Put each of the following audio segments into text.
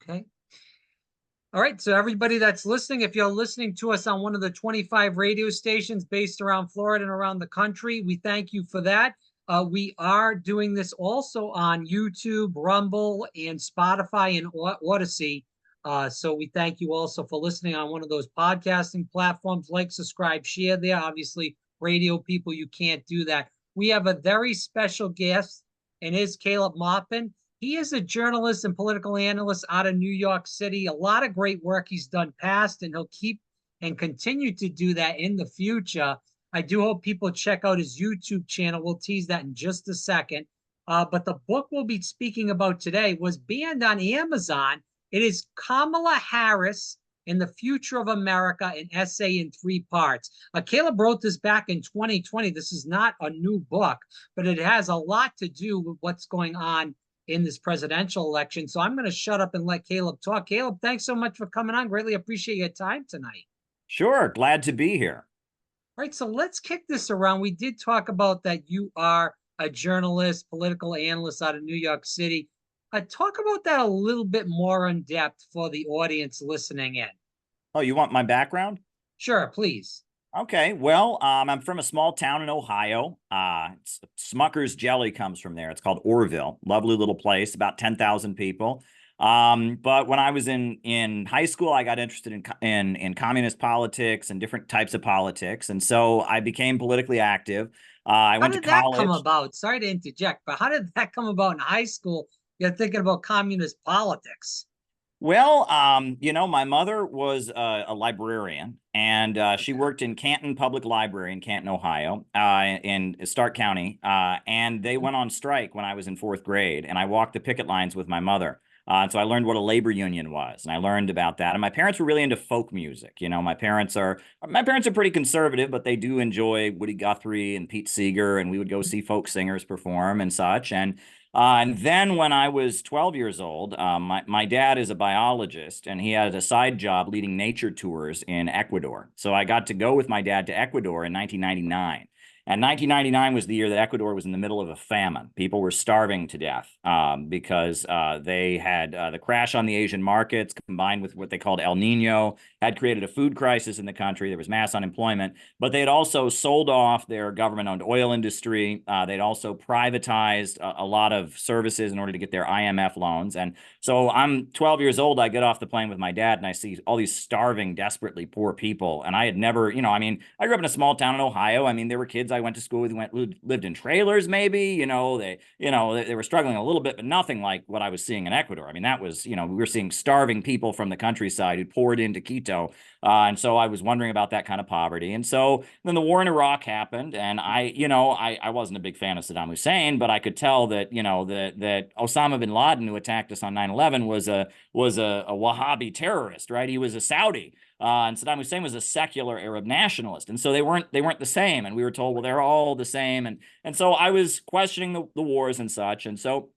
Okay. All right. So everybody that's listening, if you're listening to us on one of the 25 radio stations based around Florida and around the country, we thank you for that. We are doing this also on YouTube, Rumble, and Spotify and Odyssey. So we thank you also for listening on one of those podcasting platforms. Like, subscribe, share there. Obviously, radio people, you can't do that. We have a very special guest, and is Caleb Maupin. He is a journalist and political analyst out of New York City. A lot of great work he's done past, and he'll keep and continue to do that in the future. I do hope people check out his YouTube channel. We'll tease that in just a second. But the book we'll be speaking about today was banned on Amazon. It is Kamala Harris and the Future of America, an essay in 3 parts. Caleb wrote this back in 2020. This is not a new book, but it has a lot to do with what's going on in this presidential election. So I'm going to shut up and let Caleb talk. Caleb, thanks so much for coming on. Greatly appreciate your time tonight. Sure. Glad to be here. All right. So let's kick this around. We did talk about that you are a journalist, political analyst out of New York City. Talk about that a little bit more in depth for the audience listening in. Oh, you want my background? Sure, please. Okay, well, I'm from a small town in Ohio. Smucker's Jelly comes from there. It's called Orrville. Lovely little place, about 10,000 people. But when I was in high school, I got interested in communist politics and different types of politics, and so I became politically active. I went to college. How did that come about? Sorry to interject, but how did that come about in high school? You're thinking about communist politics. Well, my mother was a librarian, and she worked in Canton Public Library in Canton, Ohio, in Stark County, and they went on strike when I was in 4th grade, and I walked the picket lines with my mother. And so I learned what a labor union was, and I learned about that. And my parents were really into folk music. My parents are pretty conservative, but they do enjoy Woody Guthrie and Pete Seeger, and we would go see folk singers perform and such. And then when I was 12 years old, my dad is a biologist, and he had a side job leading nature tours in Ecuador. So I got to go with my dad to Ecuador in 1999. And 1999 was the year that Ecuador was in the middle of a famine. People were starving to death because they had the crash on the Asian markets combined with what they called El Nino had created a food crisis in the country. There was mass unemployment, but they had also sold off their government-owned oil industry. They'd also privatized a lot of services in order to get their IMF loans. And so I'm 12 years old. I get off the plane with my dad, and I see all these starving, desperately poor people. And I had never, I grew up in a small town in Ohio. There were kids I went to school with who lived in trailers, maybe, they were struggling a little bit, but nothing like what I was seeing in Ecuador. That was, we were seeing starving people from the countryside who poured into Quito. And so I was wondering about that kind of poverty. And so then the war in Iraq happened, and I wasn't a big fan of Saddam Hussein, but I could tell that, that Osama bin Laden, who attacked us on 9/11, was a Wahhabi terrorist, right? He was a Saudi. And Saddam Hussein was a secular Arab nationalist. And so they weren't the same. And we were told, well, they're all the same. And so I was questioning the wars and such. And so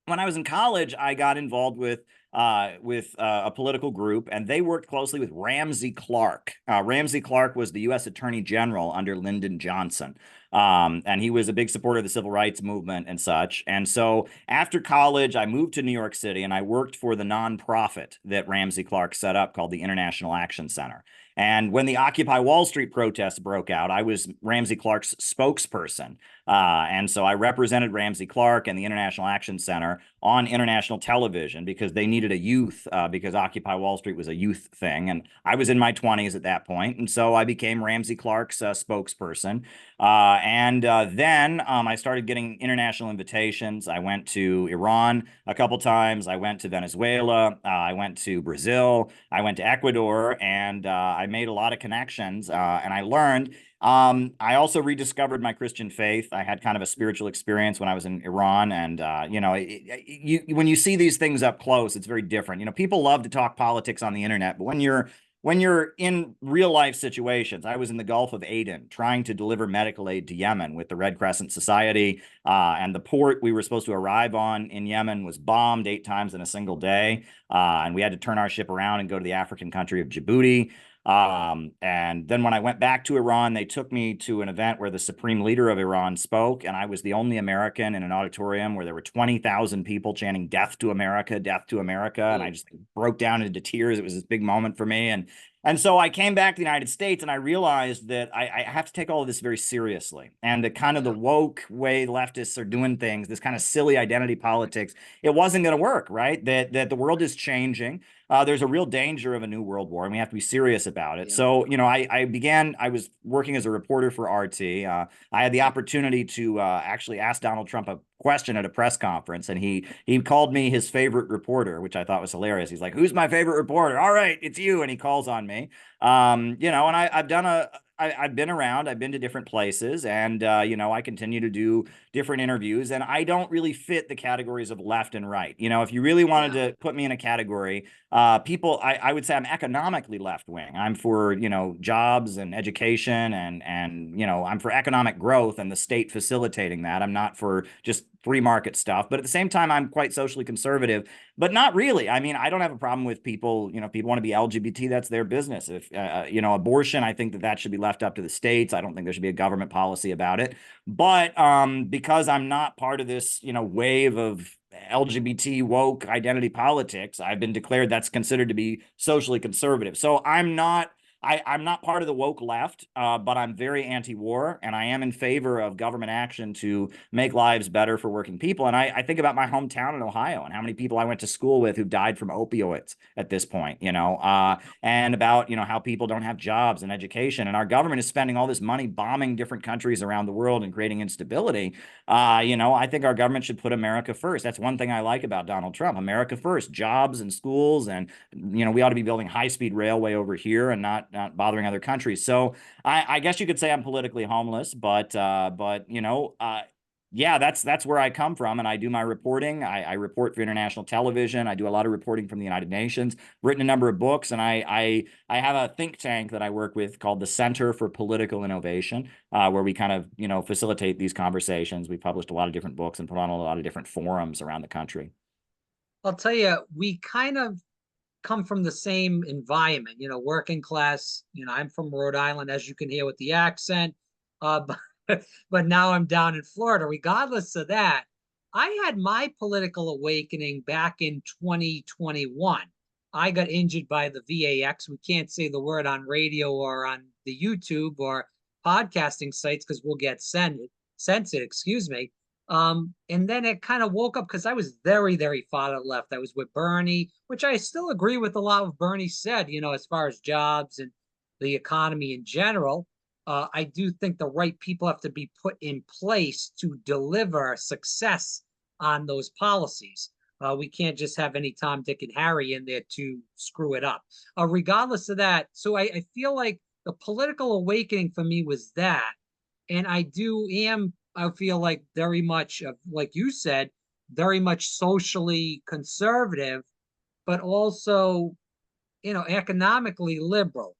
when I was in college, I got involved with a political group, and they worked closely with Ramsey Clark. Ramsey Clark was the U.S. Attorney General under Lyndon Johnson. And he was a big supporter of the civil rights movement and such. And so after college, I moved to New York City, and I worked for the nonprofit that Ramsey Clark set up called the International Action Center. And when the Occupy Wall Street protests broke out, I was Ramsey Clark's spokesperson. And so I represented Ramsey Clark and the International Action Center on international television because they needed a youth, because Occupy Wall Street was a youth thing. And I was in my 20s at that point. And so I became Ramsey Clark's spokesperson. Then I started getting international invitations. I went to Iran a couple times. I went to Venezuela. I went to Brazil. I went to Ecuador, and I made a lot of connections, and I learned. I also rediscovered my Christian faith. I had kind of a spiritual experience when I was in Iran, and when you see these things up close, it's very different. People love to talk politics on the internet, but when you're in real life situations, I was in the Gulf of Aden trying to deliver medical aid to Yemen with the Red Crescent Society, and the port we were supposed to arrive on in Yemen was bombed 8 times in a single day, and we had to turn our ship around and go to the African country of Djibouti. And then when I went back to Iran, they took me to an event where the supreme leader of Iran spoke, and I was the only American in an auditorium where there were 20,000 people chanting "Death to America, Death to America," and I Ooh, just broke down into tears. It was this big moment for me, and so I came back to the United States, and I realized that I have to take all of this very seriously. And the kind of the yeah, woke way leftists are doing things, this kind of silly identity politics, it wasn't going to work, right? That the world is changing. There's a real danger of a new world war, and we have to be serious about it. yeah. So, I was working as a reporter for RT. I had the opportunity to actually ask Donald Trump a question at a press conference, and he called me his favorite reporter, which I thought was hilarious. He's like, "Who's my favorite reporter?" "All right, it's you," and he calls on me. And I've been around, I've been to different places, and I continue to do different interviews, and I don't really fit the categories of left and right. If you really wanted Yeah. to put me in a category, I would say I'm economically left wing. I'm for, jobs and education, and I'm for economic growth and the state facilitating that. I'm not for just free market stuff, but at the same time, I'm quite socially conservative, but not really. I mean, I don't have a problem with people, people want to be LGBT, that's their business. If, abortion, I think that should be left up to the states. I don't think there should be a government policy about it. But because I'm not part of this, wave of LGBT woke identity politics, I've been declared that's considered to be socially conservative. So I'm not part of the woke left, but I'm very anti-war, and I am in favor of government action to make lives better for working people. And I think about my hometown in Ohio and how many people I went to school with who died from opioids at this point, and about, how people don't have jobs and education. And our government is spending all this money bombing different countries around the world and creating instability. I think our government should put America first. That's one thing I like about Donald Trump. America first, jobs and schools, and we ought to be building high-speed railway over here and not bothering other countries. So I guess you could say I'm politically homeless, but yeah, that's where I come from, and I do my reporting. I report for international television. I do a lot of reporting from the United Nations. Written a number of books, and I have a think tank that I work with called the Center for Political Innovation, where we kind of facilitate these conversations. We published a lot of different books and put on a lot of different forums around the country. I'll tell you, we kind of come from the same environment, working class. I'm from Rhode Island, as you can hear with the accent. But now I'm down in Florida. Regardless of that, I had my political awakening back in 2021. I got injured by the VAX. We can't say the word on radio or on the YouTube or podcasting sites because we'll get censored, excuse me. And then it kind of woke up because I was very, very far left. I was with Bernie, which I still agree with a lot of Bernie said, as far as jobs and the economy in general. I do think the right people have to be put in place to deliver success on those policies. We can't just have any Tom, Dick, and Harry in there to screw it up. Regardless of that, so I feel like the political awakening for me was that, and I feel like very much, like you said, very much socially conservative, but also, economically liberal.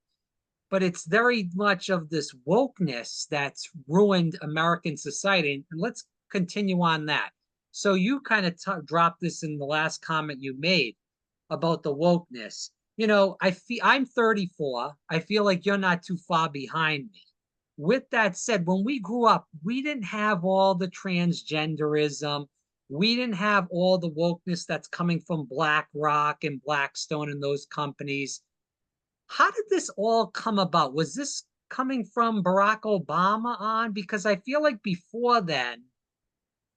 But it's very much of this wokeness that's ruined American society. And let's continue on that. So you kind of dropped this in the last comment you made about the wokeness. I'm 34. I feel like you're not too far behind me. With that said, when we grew up, we didn't have all the transgenderism. We didn't have all the wokeness that's coming from BlackRock and Blackstone and those companies. How did this all come about? Was this coming from Barack Obama on? Because I feel like before then,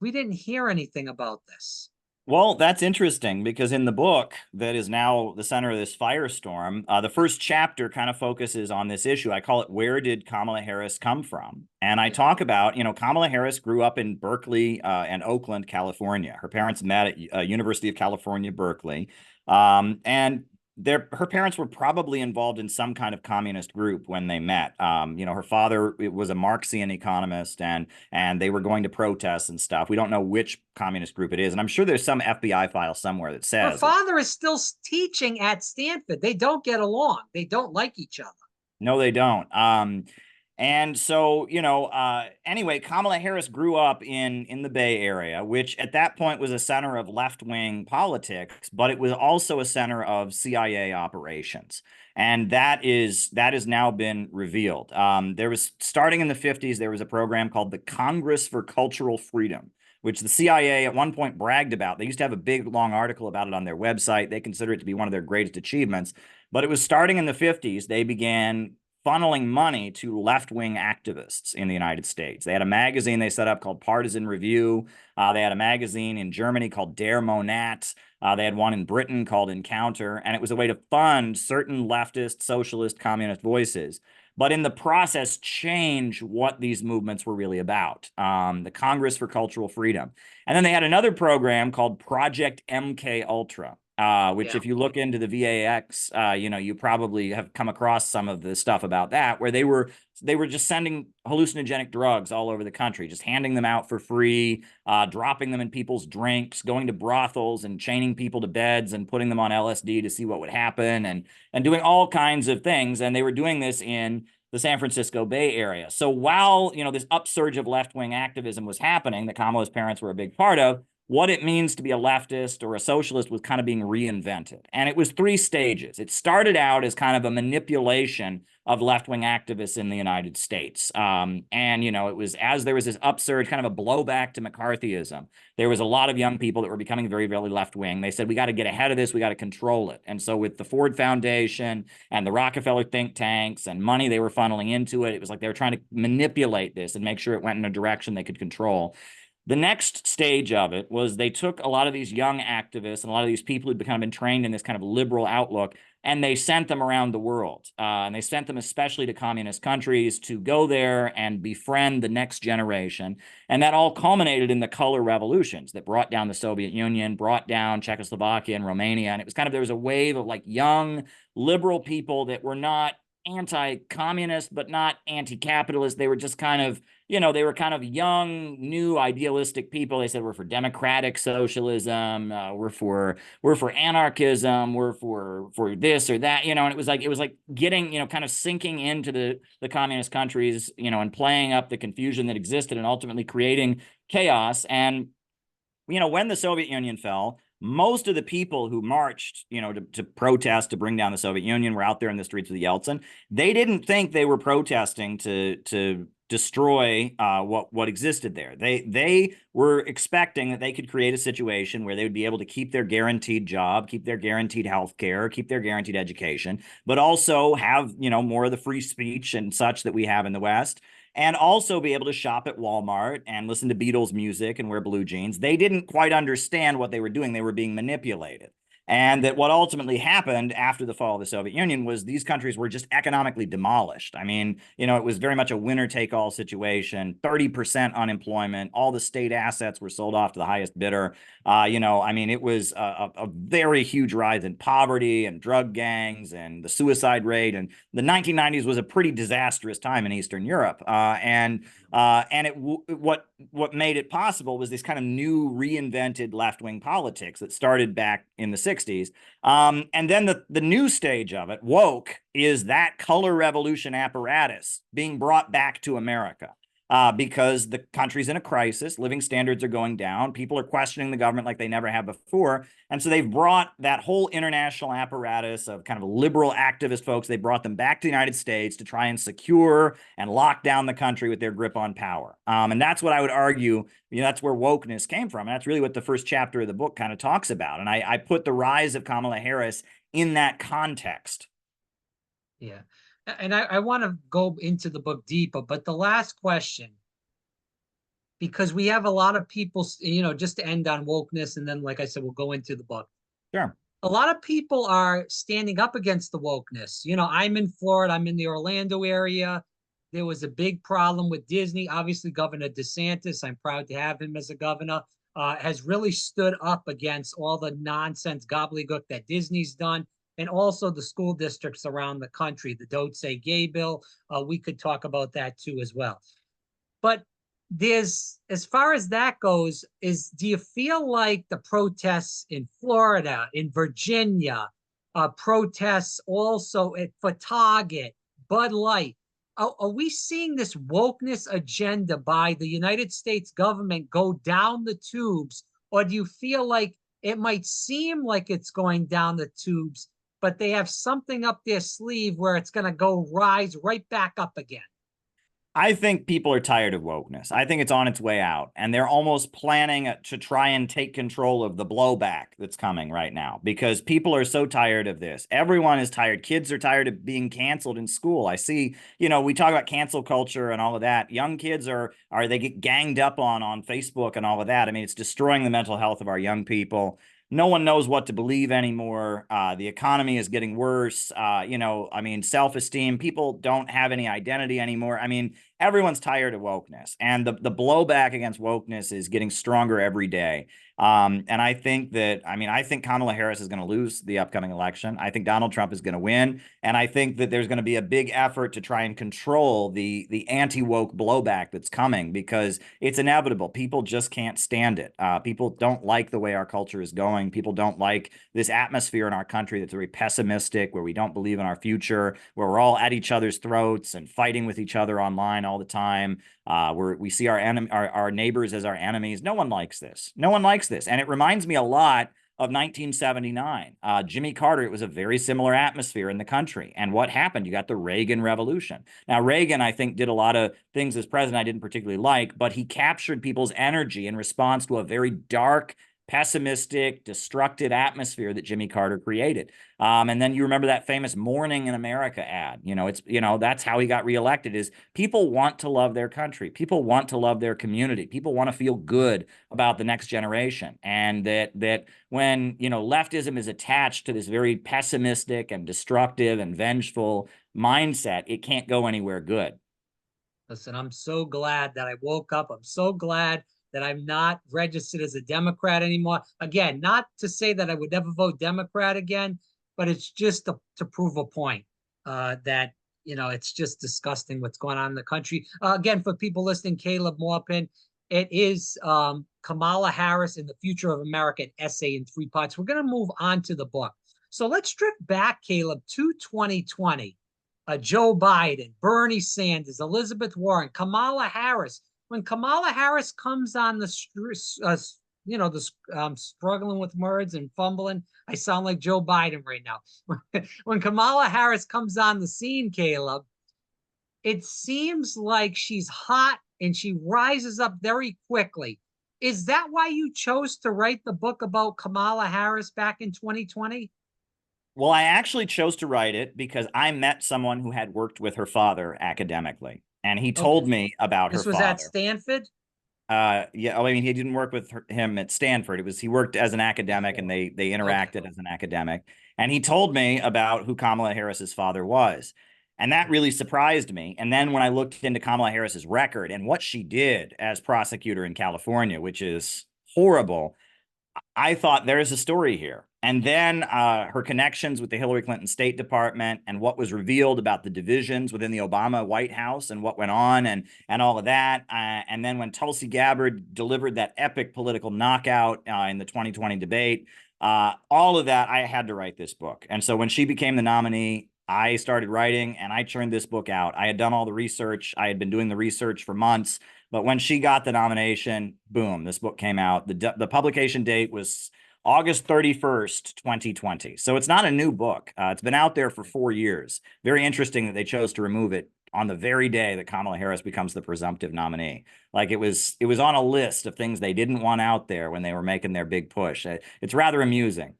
we didn't hear anything about this. Well, that's interesting because in the book that is now the center of this firestorm, the first chapter kind of focuses on this issue. I call it "Where Did Kamala Harris Come From?" And I Yeah. talk about, Kamala Harris grew up in Berkeley and Oakland, California. Her parents met at University of California, Berkeley. And her parents were probably involved in some kind of communist group when they met. Her father was a Marxian economist, and they were going to protests and stuff. We don't know which communist group it is, and I'm sure there's some FBI file somewhere that Her says father is still teaching at Stanford. They don't get along. They don't like each other. no, they don't. And so, anyway, Kamala Harris grew up in the Bay Area, which at that point was a center of left-wing politics, but it was also a center of CIA operations. And that has now been revealed. There was, starting in the 50s, there was a program called the Congress for Cultural Freedom, which the CIA at one point bragged about. They used to have a big, long article about it on their website. They consider it to be one of their greatest achievements. But it was starting in the 50s, they began funneling money to left-wing activists in the United States. They had a magazine they set up called Partisan Review. They had a magazine in Germany called Der Monat. They had one in Britain called Encounter, and it was a way to fund certain leftist, socialist, communist voices, but in the process change what these movements were really about. The Congress for Cultural Freedom. And then they had another program called Project MK Ultra, which Yeah. if you look into the VAX, you probably have come across some of the stuff about that, where they were just sending hallucinogenic drugs all over the country, just handing them out for free, dropping them in people's drinks, going to brothels and chaining people to beds and putting them on LSD to see what would happen, and doing all kinds of things. And they were doing this in the San Francisco Bay Area. So while, this upsurge of left-wing activism was happening that Kamala's parents were a big part of, what it means to be a leftist or a socialist was kind of being reinvented. And it was 3 stages. It started out as kind of a manipulation of left-wing activists in the United States. It was, as there was this upsurge, kind of a blowback to McCarthyism, there was a lot of young people that were becoming very, very left-wing. They said, we got to get ahead of this. We got to control it. And so with the Ford Foundation and the Rockefeller think tanks and money they were funneling into it, it was like they were trying to manipulate this and make sure it went in a direction they could control. The next stage of it was they took a lot of these young activists and a lot of these people who'd kind of been trained in this kind of liberal outlook, and they sent them around the world. And they sent them especially to communist countries to go there and befriend the next generation. And that all culminated in the color revolutions that brought down the Soviet Union, brought down Czechoslovakia and Romania. And it was kind of, there was a wave of like young liberal people that were not anti-communist, but not anti-capitalist. They were just kind of, they were kind of young, new, idealistic people. They said, we're for democratic socialism, we're for anarchism, we're for this or that, and it was like getting, kind of sinking into the communist countries, and playing up the confusion that existed and ultimately creating chaos. And when the Soviet Union fell, most of the people who marched, to protest, to bring down the Soviet Union, were out there in the streets with Yeltsin. They didn't think they were protesting to destroy what existed there. They were expecting that they could create a situation where they would be able to keep their guaranteed job, keep their guaranteed health care, keep their guaranteed education, but also have, more of the free speech and such that we have in the West, and also be able to shop at Walmart and listen to Beatles music and wear blue jeans. They didn't quite understand what they were doing. They were being manipulated. And that what ultimately happened after the fall of the Soviet Union was these countries were just economically demolished. I mean, it was very much a winner-take-all situation, 30% unemployment, all the state assets were sold off to the highest bidder. It was a very huge rise in poverty and drug gangs and the suicide rate. And the 1990s was a pretty disastrous time in Eastern Europe. What made it possible was this kind of new reinvented left-wing politics that started back in the 60s. And then the new stage of it, woke, is that color revolution apparatus being brought back to America. Because the country's in a crisis, living standards are going down, people are questioning the government like they never have before. And so they've brought that whole international apparatus of kind of liberal activist folks, they brought them back to the United States to try and secure and lock down the country with their grip on power. And that's what I would argue, that's where wokeness came from. And that's really what the first chapter of the book kind of talks about. And I put the rise of Kamala Harris in that context. Yeah. And I want to go into the book deeper, but the last question, because we have a lot of people, just to end on wokeness, and then, like I said, we'll go into the book. Sure. A lot of people are standing up against the wokeness. I'm in Florida, I'm in the Orlando area. There was a big problem with Disney. Obviously, Governor DeSantis, I'm proud to have him as a governor, has really stood up against all the nonsense gobbledygook that Disney's done, and also the school districts around the country, the Don't Say Gay bill. We could talk about that too as well. But as far as that goes, do you feel like the protests in Florida, in Virginia, protests also for Target, Bud Light, are we seeing this wokeness agenda by the United States government go down the tubes, or do you feel like it might seem like it's going down the tubes, but they have something up their sleeve where it's going to go rise right back up again? I think people are tired of wokeness. I think it's on its way out, and they're almost planning to try and take control of the blowback that's coming right now because people are so tired of this. Everyone is tired. Kids are tired of being canceled in school. I see, we talk about cancel culture and all of that. Young kids are they get ganged up on Facebook and all of that. I mean, it's destroying the mental health of our young people. No one knows what to believe anymore. The economy is getting worse. I mean, self-esteem. People don't have any identity anymore. I mean, everyone's tired of wokeness, and the blowback against wokeness is getting stronger every day. And I think I think Kamala Harris is going to lose the upcoming election. I think Donald Trump is going to win. And I think that there's going to be a big effort to try and control the anti-woke blowback that's coming because it's inevitable. People just can't stand it. People don't like the way our culture is going. People don't like this atmosphere in our country that's very pessimistic, where we don't believe in our future, where we're all at each other's throats and fighting with each other online all the time. Where we see our neighbors as our enemies. No one likes this. No one likes this. And it reminds me a lot of 1979. Jimmy Carter, it was a very similar atmosphere in the country. And what happened? You got the Reagan Revolution. Now, Reagan, I think, did a lot of things as president I didn't particularly like, but he captured people's energy in response to a very dark, pessimistic, destructive atmosphere that Jimmy Carter created. And then you remember that famous Morning in America ad. That's how he got reelected is people want to love their country. People want to love their community. People want to feel good about the next generation. And that when, leftism is attached to this very pessimistic and destructive and vengeful mindset, it can't go anywhere good. Listen, I'm so glad that I woke up. I'm so glad that I'm not registered as a Democrat anymore. Again, not to say that I would never vote Democrat again, but it's just to prove a point that, it's just disgusting what's going on in the country. Again, for people listening, Caleb Maupin, it is Kamala Harris and the Future of America, an essay in 3 parts. We're going to move on to the book. So let's drift back, Caleb, to 2020. Joe Biden, Bernie Sanders, Elizabeth Warren, Kamala Harris. When Kamala Harris comes on the struggling with words and fumbling, I sound like Joe Biden right now. When Kamala Harris comes on the scene, Caleb, it seems like she's hot and she rises up very quickly. Is that why you chose to write the book about Kamala Harris back in 2020? Well, I actually chose to write it because I met someone who had worked with her father academically, and he Okay. told me about her This was at father. Stanford? Yeah, I mean, he didn't work with him at Stanford. He worked as an academic, and they Okay. interacted as an academic. And he told me about who Kamala Harris's father was, and that really surprised me. And then when I looked into Kamala Harris's record and what she did as prosecutor in California, which is horrible, I thought there's a story here. And then her connections with the Hillary Clinton State Department and what was revealed about the divisions within the Obama White House and what went on and all of that. And then when Tulsi Gabbard delivered that epic political knockout in the 2020 debate, all of that, I had to write this book. And so when she became the nominee, I started writing and I churned this book out. I had done all the research. I had been doing the research for months. But when she got the nomination, boom, this book came out. The publication date was August 31st, 2020. So it's not a new book. It's been out there for 4 years. Very interesting that they chose to remove it on the very day that Kamala Harris becomes the presumptive nominee. Like it was on a list of things they didn't want out there when they were making their big push. It's rather amusing.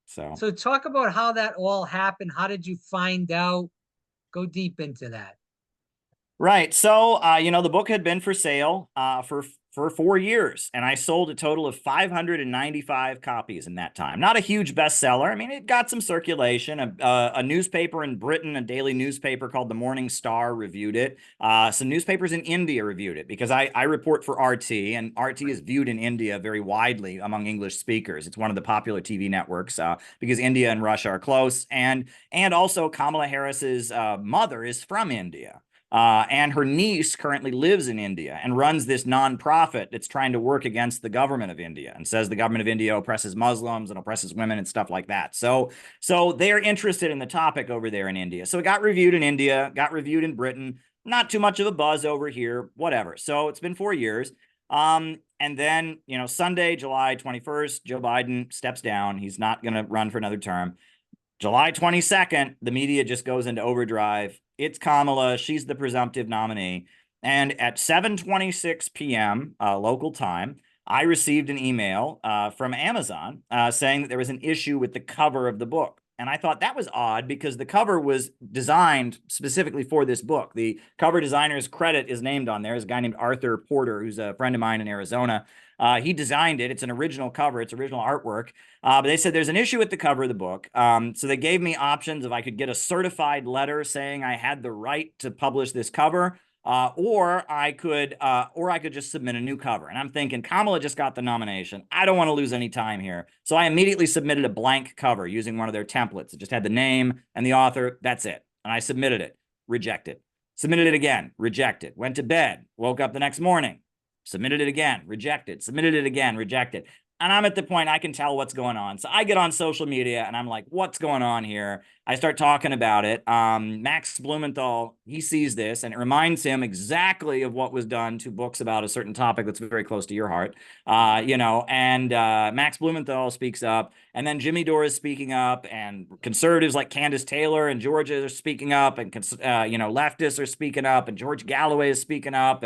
So talk about how that all happened. How did you find out? Go deep into that. Right. So, the book had been for sale for 4 years, and I sold a total of 595 copies in that time. Not a huge bestseller. I mean, it got some circulation. A newspaper in Britain, a daily newspaper called the Morning Star, reviewed it. Some newspapers in India reviewed it because I report for RT, and RT is viewed in India very widely among English speakers. It's one of the popular TV networks because India and Russia are close, and also Kamala Harris's mother is from India. And her niece currently lives in India and runs this nonprofit that's trying to work against the government of India and says the government of India oppresses Muslims and oppresses women and stuff like that. So they're interested in the topic over there in India. So it got reviewed in India, got reviewed in Britain, not too much of a buzz over here, whatever. So it's been 4 years. And then, Sunday, July 21st, Joe Biden steps down. He's not going to run for another term. July 22nd, the media just goes into overdrive. It's Kamala. She's the presumptive nominee. And at 7:26 p.m. Local time, I received an email from Amazon saying that there was an issue with the cover of the book. And I thought that was odd because the cover was designed specifically for this book. The cover designer's credit is named on there. There's a guy named Arthur Porter, who's a friend of mine in Arizona. He designed it. It's an original cover. It's original artwork. But they said there's an issue with the cover of the book. So they gave me options if I could get a certified letter saying I had the right to publish this cover, or I could just submit a new cover. And I'm thinking, Kamala just got the nomination. I don't want to lose any time here. So I immediately submitted a blank cover using one of their templates. It just had the name and the author. That's it. And I submitted it. Rejected. Submitted it again. Rejected. Went to bed. Woke up the next morning. Submitted it again. Rejected. Submitted it again. Rejected. And I'm at the point I can tell what's going on. So I get on social media and I'm like, what's going on here? I start talking about it. Max Blumenthal, he sees this and it reminds him exactly of what was done to books about a certain topic that's very close to your heart. Max Blumenthal speaks up, and then Jimmy Dore is speaking up, and conservatives like Candace Taylor and Georgia are speaking up, and leftists are speaking up, and George Galloway is speaking up,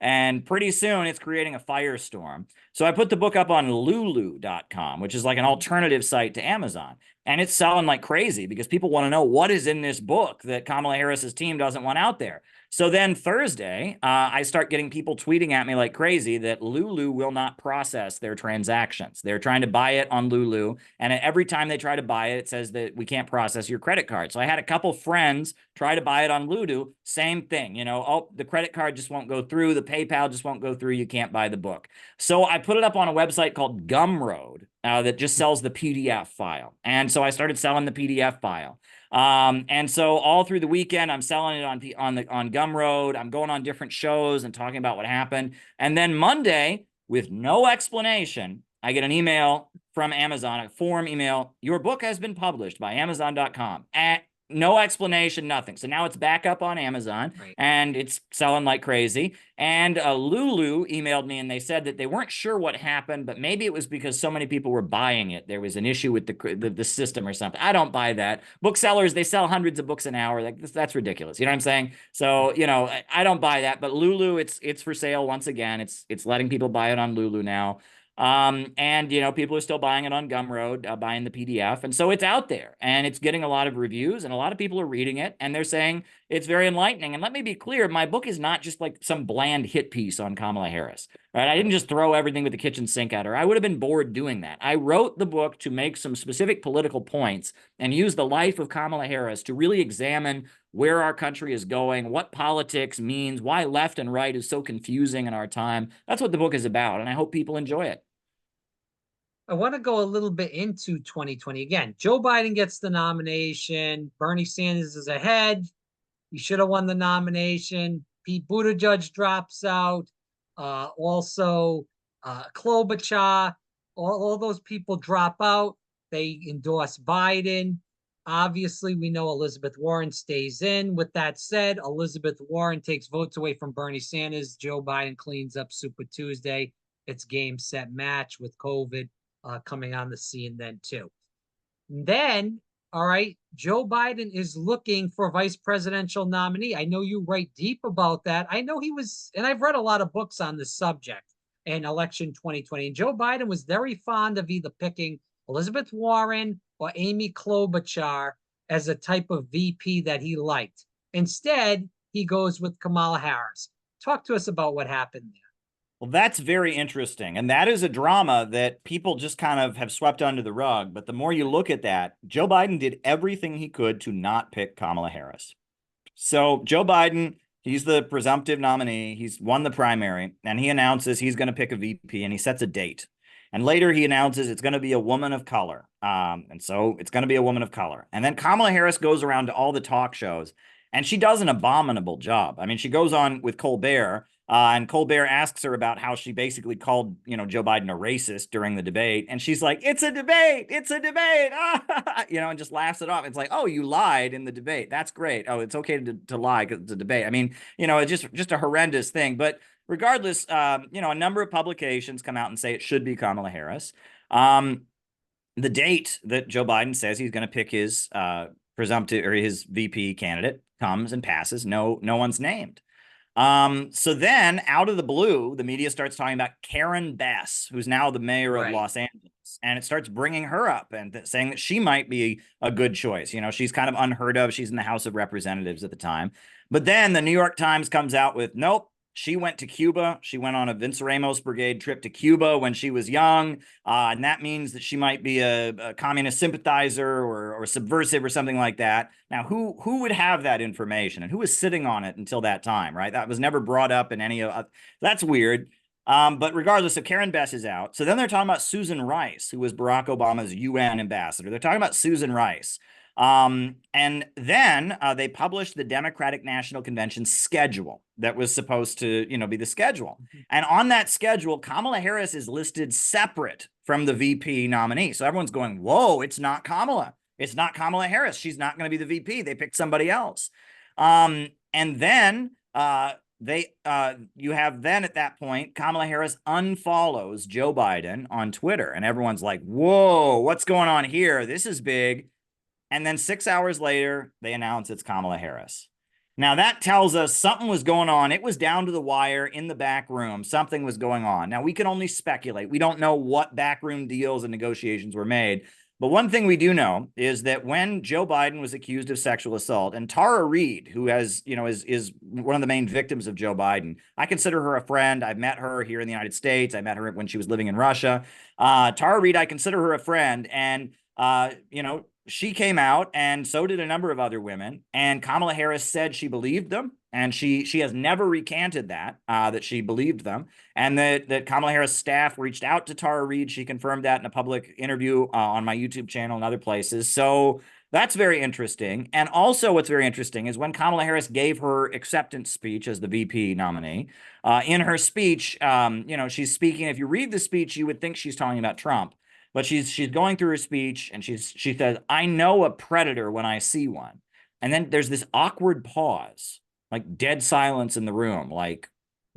and pretty soon it's creating a firestorm. So I put the book up on Lulu.com, which is like an alternative site to Amazon. And it's selling like crazy because people want to know what is in this book that Kamala Harris's team doesn't want out there. So then Thursday, I start getting people tweeting at me like crazy that Lulu will not process their transactions. They're trying to buy it on Lulu, and every time they try to buy it, it says that we can't process your credit card. So I had a couple friends try to buy it on Lulu, same thing. The credit card just won't go through, the PayPal just won't go through, you can't buy the book. So I put it up on a website called Gumroad that just sells the PDF file. And so I started selling the PDF file. And so all through the weekend, I'm selling it on Gumroad. I'm going on different shows and talking about what happened. And then Monday, with no explanation, I get an email from Amazon, a form email. Your book has been published by Amazon.com. No explanation, nothing. So now it's back up on Amazon, right, and it's selling like crazy. And Lulu emailed me and they said that they weren't sure what happened, but maybe it was because so many people were buying it. There was an issue with the system or something. I don't buy that. Booksellers, they sell hundreds of books an hour. Like that's ridiculous. You know what I'm saying? So, I don't buy that. But Lulu, it's for sale once again. It's letting people buy it on Lulu now. People are still buying it on Gumroad, buying the PDF. And so it's out there and it's getting a lot of reviews and a lot of people are reading it and they're saying it's very enlightening. And let me be clear, my book is not just like some bland hit piece on Kamala Harris, right? I didn't just throw everything with the kitchen sink at her. I would have been bored doing that. I wrote the book to make some specific political points and use the life of Kamala Harris to really examine where our country is going, what politics means, why left and right is so confusing in our time. That's what the book is about. And I hope people enjoy it. I want to go a little bit into 2020. Again, Joe Biden gets the nomination. Bernie Sanders is ahead. He should have won the nomination. Pete Buttigieg drops out. Klobuchar, all those people drop out. They endorse Biden. Obviously, we know Elizabeth Warren stays in. With that said, Elizabeth Warren takes votes away from Bernie Sanders. Joe Biden cleans up Super Tuesday. It's game, set, match with COVID coming on the scene then too. And then, all right, Joe Biden is looking for vice presidential nominee. I know you write deep about that. I know he was, and I've read a lot of books on this subject in election 2020. And Joe Biden was very fond of either picking Elizabeth Warren or Amy Klobuchar as a type of VP that he liked. Instead, he goes with Kamala Harris. Talk to us about what happened there. Well, that's very interesting. And that is a drama that people just kind of have swept under the rug. But the more you look at that, Joe Biden did everything he could to not pick Kamala Harris. So Joe Biden, he's the presumptive nominee. He's won the primary and he announces he's going to pick a VP and he sets a date. And later he announces it's going to be a woman of color. And so it's going to be a woman of color. And then Kamala Harris goes around to all the talk shows and she does an abominable job. I mean, she goes on with Colbert And Colbert asks her about how she basically called, Joe Biden a racist during the debate. And she's like, it's a debate. It's a debate. And just laughs it off. It's like, oh, you lied in the debate. That's great. Oh, it's okay to lie because it's a debate. I mean, it's just a horrendous thing. But regardless, a number of publications come out and say it should be Kamala Harris. The date that Joe Biden says he's going to pick his presumptive or his VP candidate comes and passes. No one's named. So then out of the blue, the media starts talking about Karen Bass, who's now the mayor of Los Angeles, and it starts bringing her up and saying that she might be a good choice. She's kind of unheard of. She's in the House of Representatives at the time. But then the New York Times comes out with, nope, she went to Cuba. She went on a Vince Ramos brigade trip to Cuba when she was young. And that means that she might be a communist sympathizer or subversive or something like that. Now, who would have that information and who was sitting on it until that time, right? That was never brought up in any of that's weird. But regardless, so Karen Bass is out. So then they're talking about Susan Rice, who was Barack Obama's UN ambassador. They're talking about Susan Rice. And then they published the Democratic National Convention schedule that was supposed to, be the schedule. And on that schedule, Kamala Harris is listed separate from the VP nominee. So everyone's going, whoa, it's not Kamala. It's not Kamala Harris. She's not going to be the VP. They picked somebody else. And then you have then at that point, Kamala Harris unfollows Joe Biden on Twitter. And everyone's like, whoa, what's going on here? This is big. And then 6 hours later, they announce it's Kamala Harris. Now, that tells us something was going on. It was down to the wire in the back room. Something was going on. Now, we can only speculate. We don't know what backroom deals and negotiations were made. But one thing we do know is that when Joe Biden was accused of sexual assault, and Tara Reid, who has, is one of the main victims of Joe Biden, I consider her a friend. I've met her here in the United States. I met her when she was living in Russia. Tara Reid, I consider her a friend. And, she came out, and so did a number of other women. And Kamala Harris said she believed them, and she has never recanted that she believed them, and that Kamala Harris staff reached out to Tara Reid. She confirmed that in a public interview on my YouTube channel and other places. So that's very interesting. And also, what's very interesting is when Kamala Harris gave her acceptance speech as the VP nominee. In her speech, she's speaking. If you read the speech, you would think she's talking about Trump. But she's going through her speech, and she says, I know a predator when I see one. And then there's this awkward pause, like dead silence in the room. Like,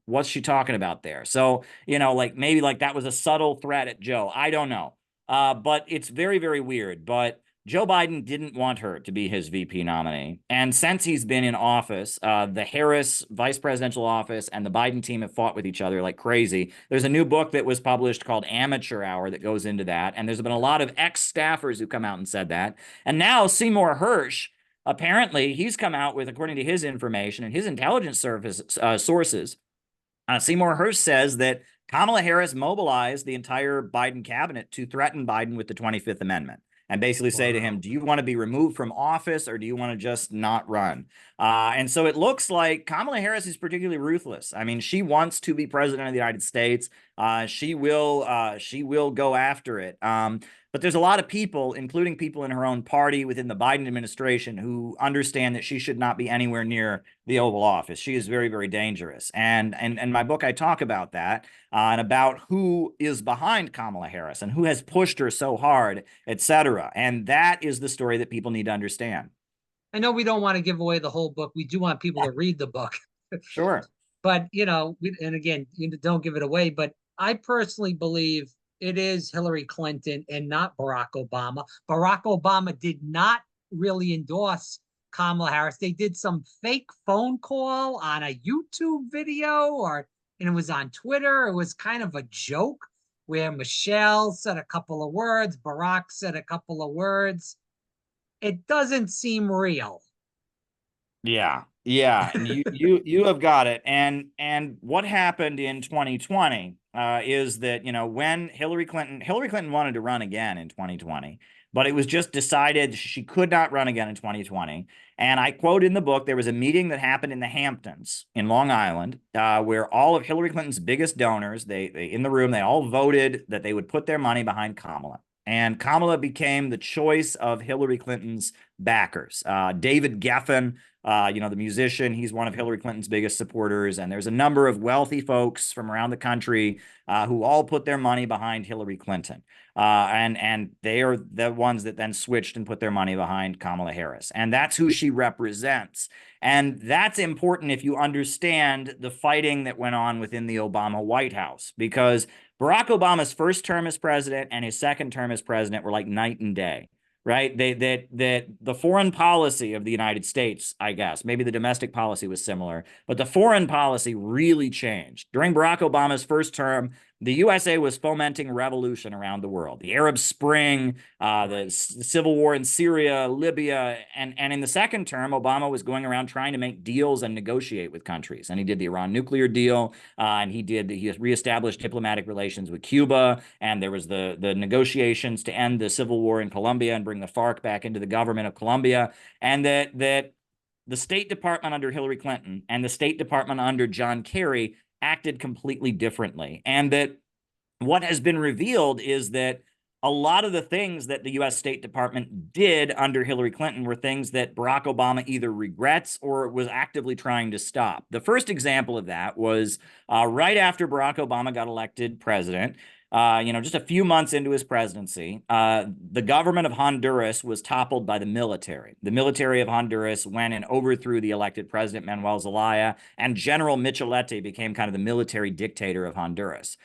what's she talking about there? So, maybe that was a subtle threat at Joe. I don't know. But it's very, very weird. But Joe Biden didn't want her to be his VP nominee. And since he's been in office, the Harris vice presidential office and the Biden team have fought with each other like crazy. There's a new book that was published called Amateur Hour that goes into that. And there's been a lot of ex-staffers who come out and said that. And now Seymour Hersh, apparently he's come out with, according to his information and his intelligence service sources, Seymour Hersh says that Kamala Harris mobilized the entire Biden cabinet to threaten Biden with the 25th Amendment. And basically say to him, do you want to be removed from office or do you want to just not run? And so it looks like Kamala Harris is particularly ruthless. I mean, she wants to be president of the United States. She will go after it. But there's a lot of people, including people in her own party within the Biden administration, who understand that she should not be anywhere near the Oval Office. She is very, very dangerous. And in my book, I talk about that and about who is behind Kamala Harris and who has pushed her so hard, etc. And that is the story that people need to understand. I know we don't want to give away the whole book. We do want people to read the book. Sure. But, and again, don't give it away. But I personally believe it is Hillary Clinton and not Barack Obama. Barack Obama did not really endorse Kamala Harris. They did some fake phone call on a YouTube video, and it was on Twitter. It was kind of a joke where Michelle said a couple of words, Barack said a couple of words. It doesn't seem real. Yeah. And you have got it. And what happened in 2020 is that, when Hillary Clinton wanted to run again in 2020, but it was just decided she could not run again in 2020. And I quote in the book, there was a meeting that happened in the Hamptons in Long Island, where all of Hillary Clinton's biggest donors, they in the room, they all voted that they would put their money behind Kamala. And Kamala became the choice of Hillary Clinton's backers. David Geffen, the musician, he's one of Hillary Clinton's biggest supporters. And there's a number of wealthy folks from around the country who all put their money behind Hillary Clinton. And they are the ones that then switched and put their money behind Kamala Harris. And that's who she represents. And that's important if you understand the fighting that went on within the Obama White House, because Barack Obama's first term as president and his second term as president were like night and day, right? That the foreign policy of the United States, I guess, maybe the domestic policy was similar, but the foreign policy really changed. During Barack Obama's first term, the USA was fomenting revolution around the world. The Arab Spring, the civil war in Syria, Libya, and in the second term, Obama was going around trying to make deals and negotiate with countries. And he did the Iran nuclear deal, and he reestablished diplomatic relations with Cuba, and there was the negotiations to end the civil war in Colombia and bring the FARC back into the government of Colombia, and that the State Department under Hillary Clinton and the State Department under John Kerry acted completely differently. And that what has been revealed is that a lot of the things that the U.S. State Department did under Hillary Clinton were things that Barack Obama either regrets or was actively trying to stop. The first example of that was right after Barack Obama got elected president. Just a few months into his presidency, the government of Honduras was toppled by the military. The military of Honduras went and overthrew the elected president, Manuel Zelaya, and General Micheletti became kind of the military dictator of Honduras.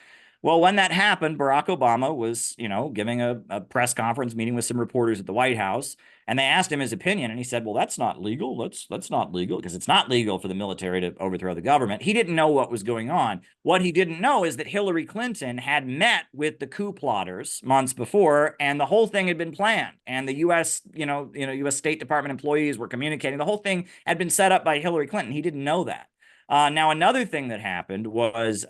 Well, when that happened, Barack Obama was, giving a press conference meeting with some reporters at the White House, and they asked him his opinion, and he said, well, that's not legal. That's not legal, because it's not legal for the military to overthrow the government. He didn't know what was going on. What he didn't know is that Hillary Clinton had met with the coup plotters months before, and the whole thing had been planned. And the U.S., U.S. State Department employees were communicating. The whole thing had been set up by Hillary Clinton. He didn't know that. Now, another thing that happened was,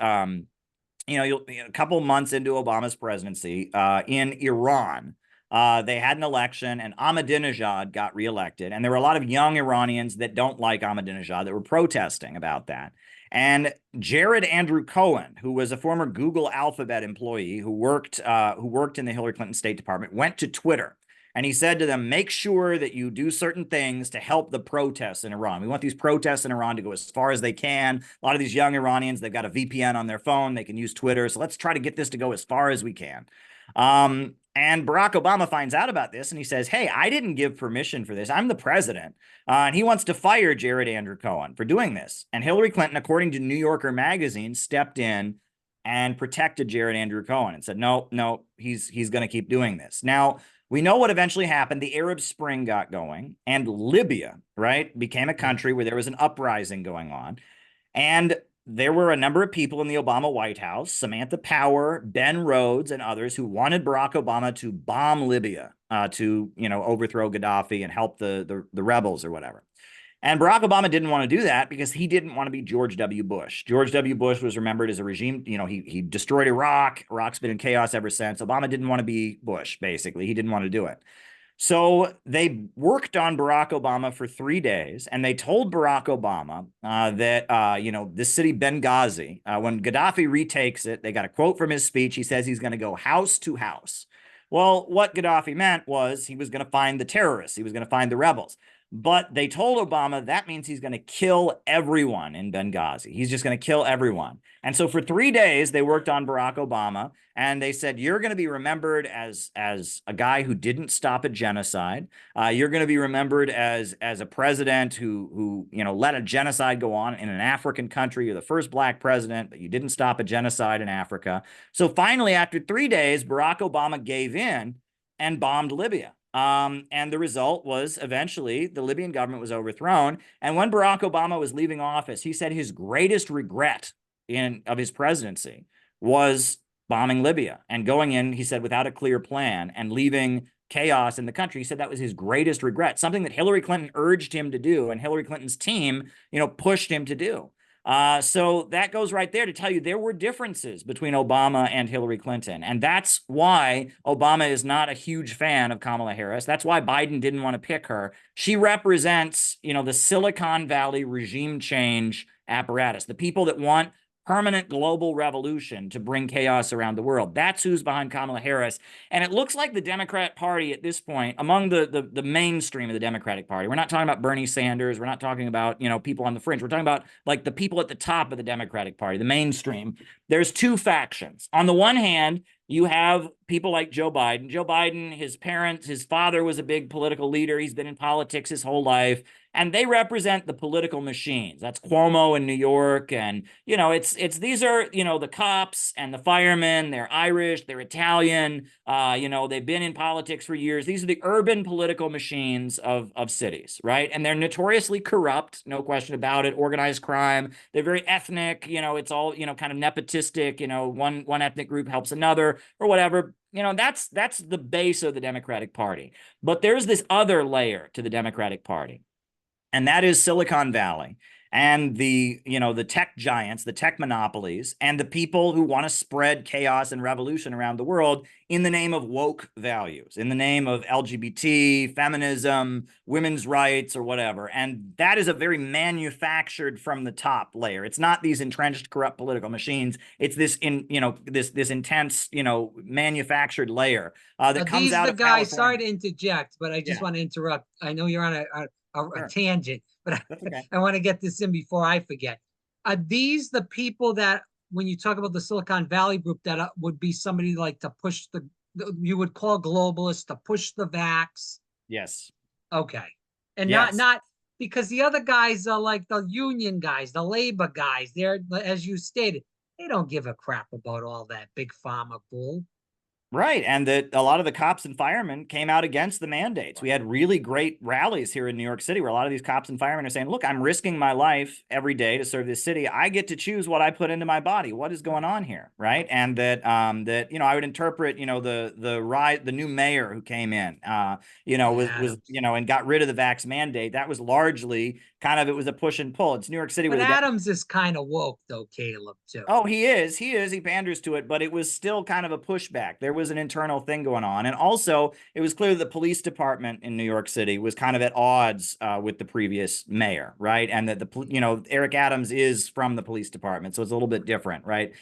a couple months into Obama's presidency, in Iran, they had an election and Ahmadinejad got reelected. And there were a lot of young Iranians that don't like Ahmadinejad that were protesting about that. And Jared Andrew Cohen, who was a former Google Alphabet employee who worked in the Hillary Clinton State Department, went to Twitter. And he said to them, make sure that you do certain things to help the protests in Iran. We want these protests in Iran to go as far as they can. A lot of these young Iranians, they've got a VPN on their phone. They can use Twitter. So let's try to get this to go as far as we can. And Barack Obama finds out about this and he says, hey, I didn't give permission for this. I'm the president. And he wants to fire Jared Andrew Cohen for doing this. And Hillary Clinton, according to New Yorker magazine, stepped in and protected Jared Andrew Cohen and said, no, he's going to keep doing this. Now, we know what eventually happened. The Arab Spring got going, and Libya, right, became a country where there was an uprising going on. And there were a number of people in the Obama White House, Samantha Power, Ben Rhodes, and others who wanted Barack Obama to bomb Libya, to overthrow Gaddafi and help the rebels or whatever. And Barack Obama didn't want to do that because he didn't want to be George W. Bush. George W. Bush was remembered as a regime, he destroyed Iraq. Iraq's been in chaos ever since. Obama didn't want to be Bush, basically. He didn't want to do it. So they worked on Barack Obama for 3 days, and they told Barack Obama that, this city, Benghazi, when Gaddafi retakes it, they got a quote from his speech. He says he's going to go house to house. Well, what Gaddafi meant was he was going to find the terrorists. He was going to find the rebels. But they told Obama that means he's going to kill everyone in Benghazi. He's just going to kill everyone. And so for 3 days, they worked on Barack Obama, and they said, you're going to be remembered as a guy who didn't stop a genocide. You're going to be remembered as a president who let a genocide go on in an African country. You're the first black president, but you didn't stop a genocide in Africa. So finally, after 3 days, Barack Obama gave in and bombed Libya. And the result was eventually the Libyan government was overthrown. And when Barack Obama was leaving office, he said his greatest regret of his presidency was bombing Libya and going in, he said, without a clear plan and leaving chaos in the country. He said that was his greatest regret, something that Hillary Clinton urged him to do and Hillary Clinton's team, pushed him to do. So that goes right there to tell you there were differences between Obama and Hillary Clinton. And that's why Obama is not a huge fan of Kamala Harris. That's why Biden didn't want to pick her. She represents, the Silicon Valley regime change apparatus, the people that want permanent global revolution to bring chaos around the world. That's who's behind Kamala Harris. And it looks like the Democrat Party at this point, among the mainstream of the Democratic Party, we're not talking about Bernie Sanders, we're not talking about, you know, people on the fringe, we're talking about like the people at the top of the Democratic Party, the mainstream. There's two factions. On the one hand, you have people like Joe Biden. Joe Biden, his parents, his father was a big political leader. He's been in politics his whole life. And they represent the political machines. That's Cuomo in New York. And, you know, it's these are, you know, the cops and the firemen. They're Irish, they're Italian. You know, they've been in politics for years. These are the urban political machines of cities, right? And they're notoriously corrupt, no question about it. Organized crime. They're very ethnic. You know, it's all, you know, kind of nepotistic. You know, one ethnic group helps another or whatever. You know, that's the base of the Democratic Party. But there's this other layer to the Democratic Party, and that is Silicon Valley and the, you know, the tech giants, the tech monopolies, and the people who want to spread chaos and revolution around the world in the name of woke values, in the name of LGBT, feminism, women's rights, or whatever. And that is a very manufactured from the top layer. It's not these entrenched, corrupt political machines. It's this this intense, you know, manufactured layer that comes These out the of guys. Sorry California. to interject, but I just Yeah, want to interrupt. I know you're on a sure. tangent, but That's okay. I want to get this in before I forget. Are these the people that, when you talk about the Silicon Valley group, that would be somebody like to push you would call globalists to push the vax? Yes. Okay, and Yes. not because the other guys are like the union guys, the labor guys. They're, as you stated, they don't give a crap about all that big pharma bull. Right. And that a lot of the cops and firemen came out against the mandates. We had really great rallies here in New York City where a lot of these cops and firemen are saying, look, I'm risking my life every day to serve this city. I get to choose what I put into my body. What is going on here? Right. And that, you know, I would interpret, you know, the new mayor who came in, you know, Adams. you know, and got rid of the vax mandate. That was largely kind of, it was a push and pull. It's New York City where But the Adams is kind of woke, though, Caleb, too. Oh, he is. He is. He panders to it, but it was still kind of a pushback. There was an internal thing going on. And also, it was clear the police department in New York City was kind of at odds with the previous mayor, right? And that you know, Eric Adams is from the police department. So it's a little bit different, right?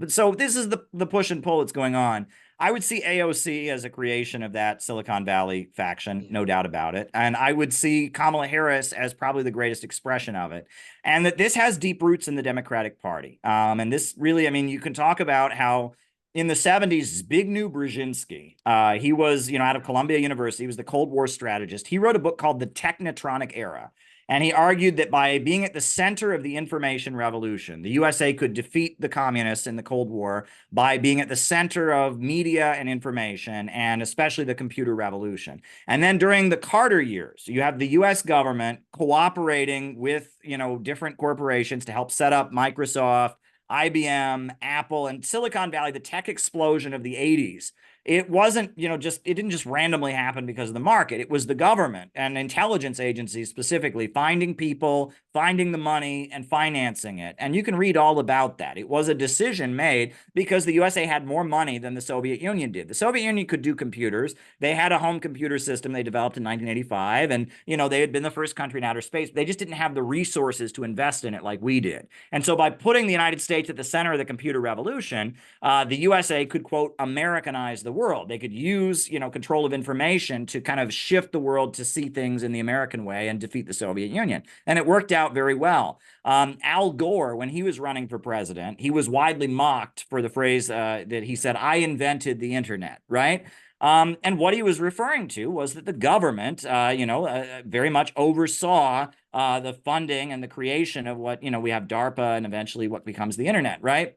So this is the push and pull that's going on. I would see AOC as a creation of that Silicon Valley faction, Yeah. no doubt about it. And I would see Kamala Harris as probably the greatest expression of it, and that this has deep roots in the Democratic Party. And this really, I mean, you can talk about how in the 70s, Zbigniew Brzezinski, he was, you know, out of Columbia University. He was the Cold War strategist. He wrote a book called The Technotronic Era. And he argued that by being at the center of the information revolution, the USA could defeat the communists in the Cold War by being at the center of media and information, and especially the computer revolution. And then during the Carter years, you have the US government cooperating with, you know, different corporations to help set up Microsoft, IBM, Apple, and Silicon Valley, the tech explosion of the 80s. It wasn't, you know, it didn't just randomly happen because of the market. It was the government and intelligence agencies specifically finding people, finding the money, and financing it. And you can read all about that. It was a decision made because the USA had more money than the Soviet Union did. The Soviet Union could do computers. They had a home computer system they developed in 1985. And, you know, they had been the first country in outer space. They just didn't have the resources to invest in it like we did. And so by putting the United States at the center of the computer revolution, the USA could, quote, Americanize the world. They could use, you know, control of information to kind of shift the world to see things in the American way and defeat the Soviet Union. And it worked out very well. Al Gore, when he was running for president, he was widely mocked for the phrase that he said, I invented the internet, right? And what he was referring to was that the government, very much oversaw the funding and the creation of what, you know, we have DARPA and eventually what becomes the internet, right?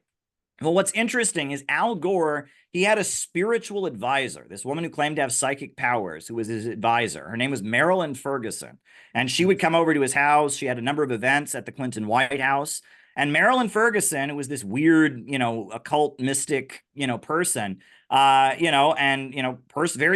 Well, what's interesting is Al Gore, he had a spiritual advisor, this woman who claimed to have psychic powers, who was his advisor. Her name was Marilyn Ferguson. And she would come over to his house. She had a number of events at the Clinton White House. And Marilyn Ferguson, who was this weird, you know, occult mystic, you know, person, very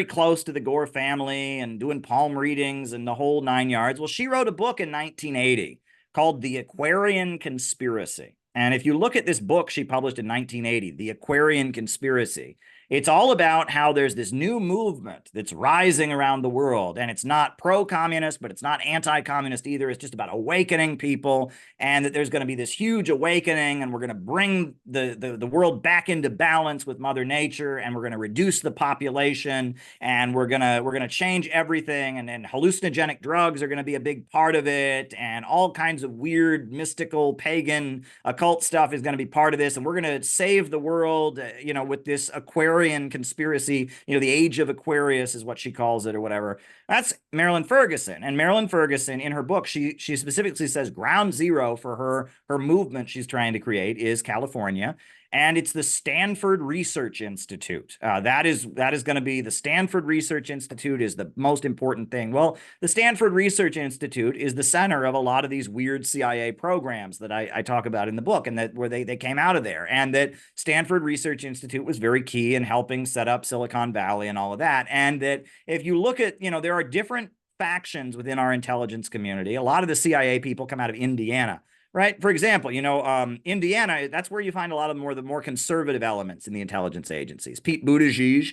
close to the Gore family and doing palm readings and the whole nine yards. Well, she wrote a book in 1980 called The Aquarian Conspiracy. And if you look at this book she published in 1980, The Aquarian Conspiracy, It's all about how there's this new movement that's rising around the world, and it's not pro-communist, but it's not anti-communist either. It's just about awakening people, and that there's going to be this huge awakening, and we're going to bring the world back into balance with Mother Nature, and we're going to reduce the population, and we're gonna change everything, and then hallucinogenic drugs are going to be a big part of it, and all kinds of weird, mystical, pagan, occult stuff is going to be part of this, and we're going to save the world, with this Aquarian conspiracy. The age of Aquarius is what she calls it, or whatever. That's Marilyn Ferguson. And Marilyn Ferguson, in her book, she specifically says ground zero for her movement she's trying to create is California. And it's the Stanford Research Institute. That is going to be the Stanford Research Institute is the most important thing. Well, the Stanford Research Institute is the center of a lot of these weird CIA programs that I talk about in the book, and that where they came out of there. And that Stanford Research Institute was very key in helping set up Silicon Valley and all of that. And that if you look at, there are different factions within our intelligence community. A lot of the CIA people come out of Indiana. Right. For example, Indiana, that's where you find a lot of the more conservative elements in the intelligence agencies. Pete Buttigieg,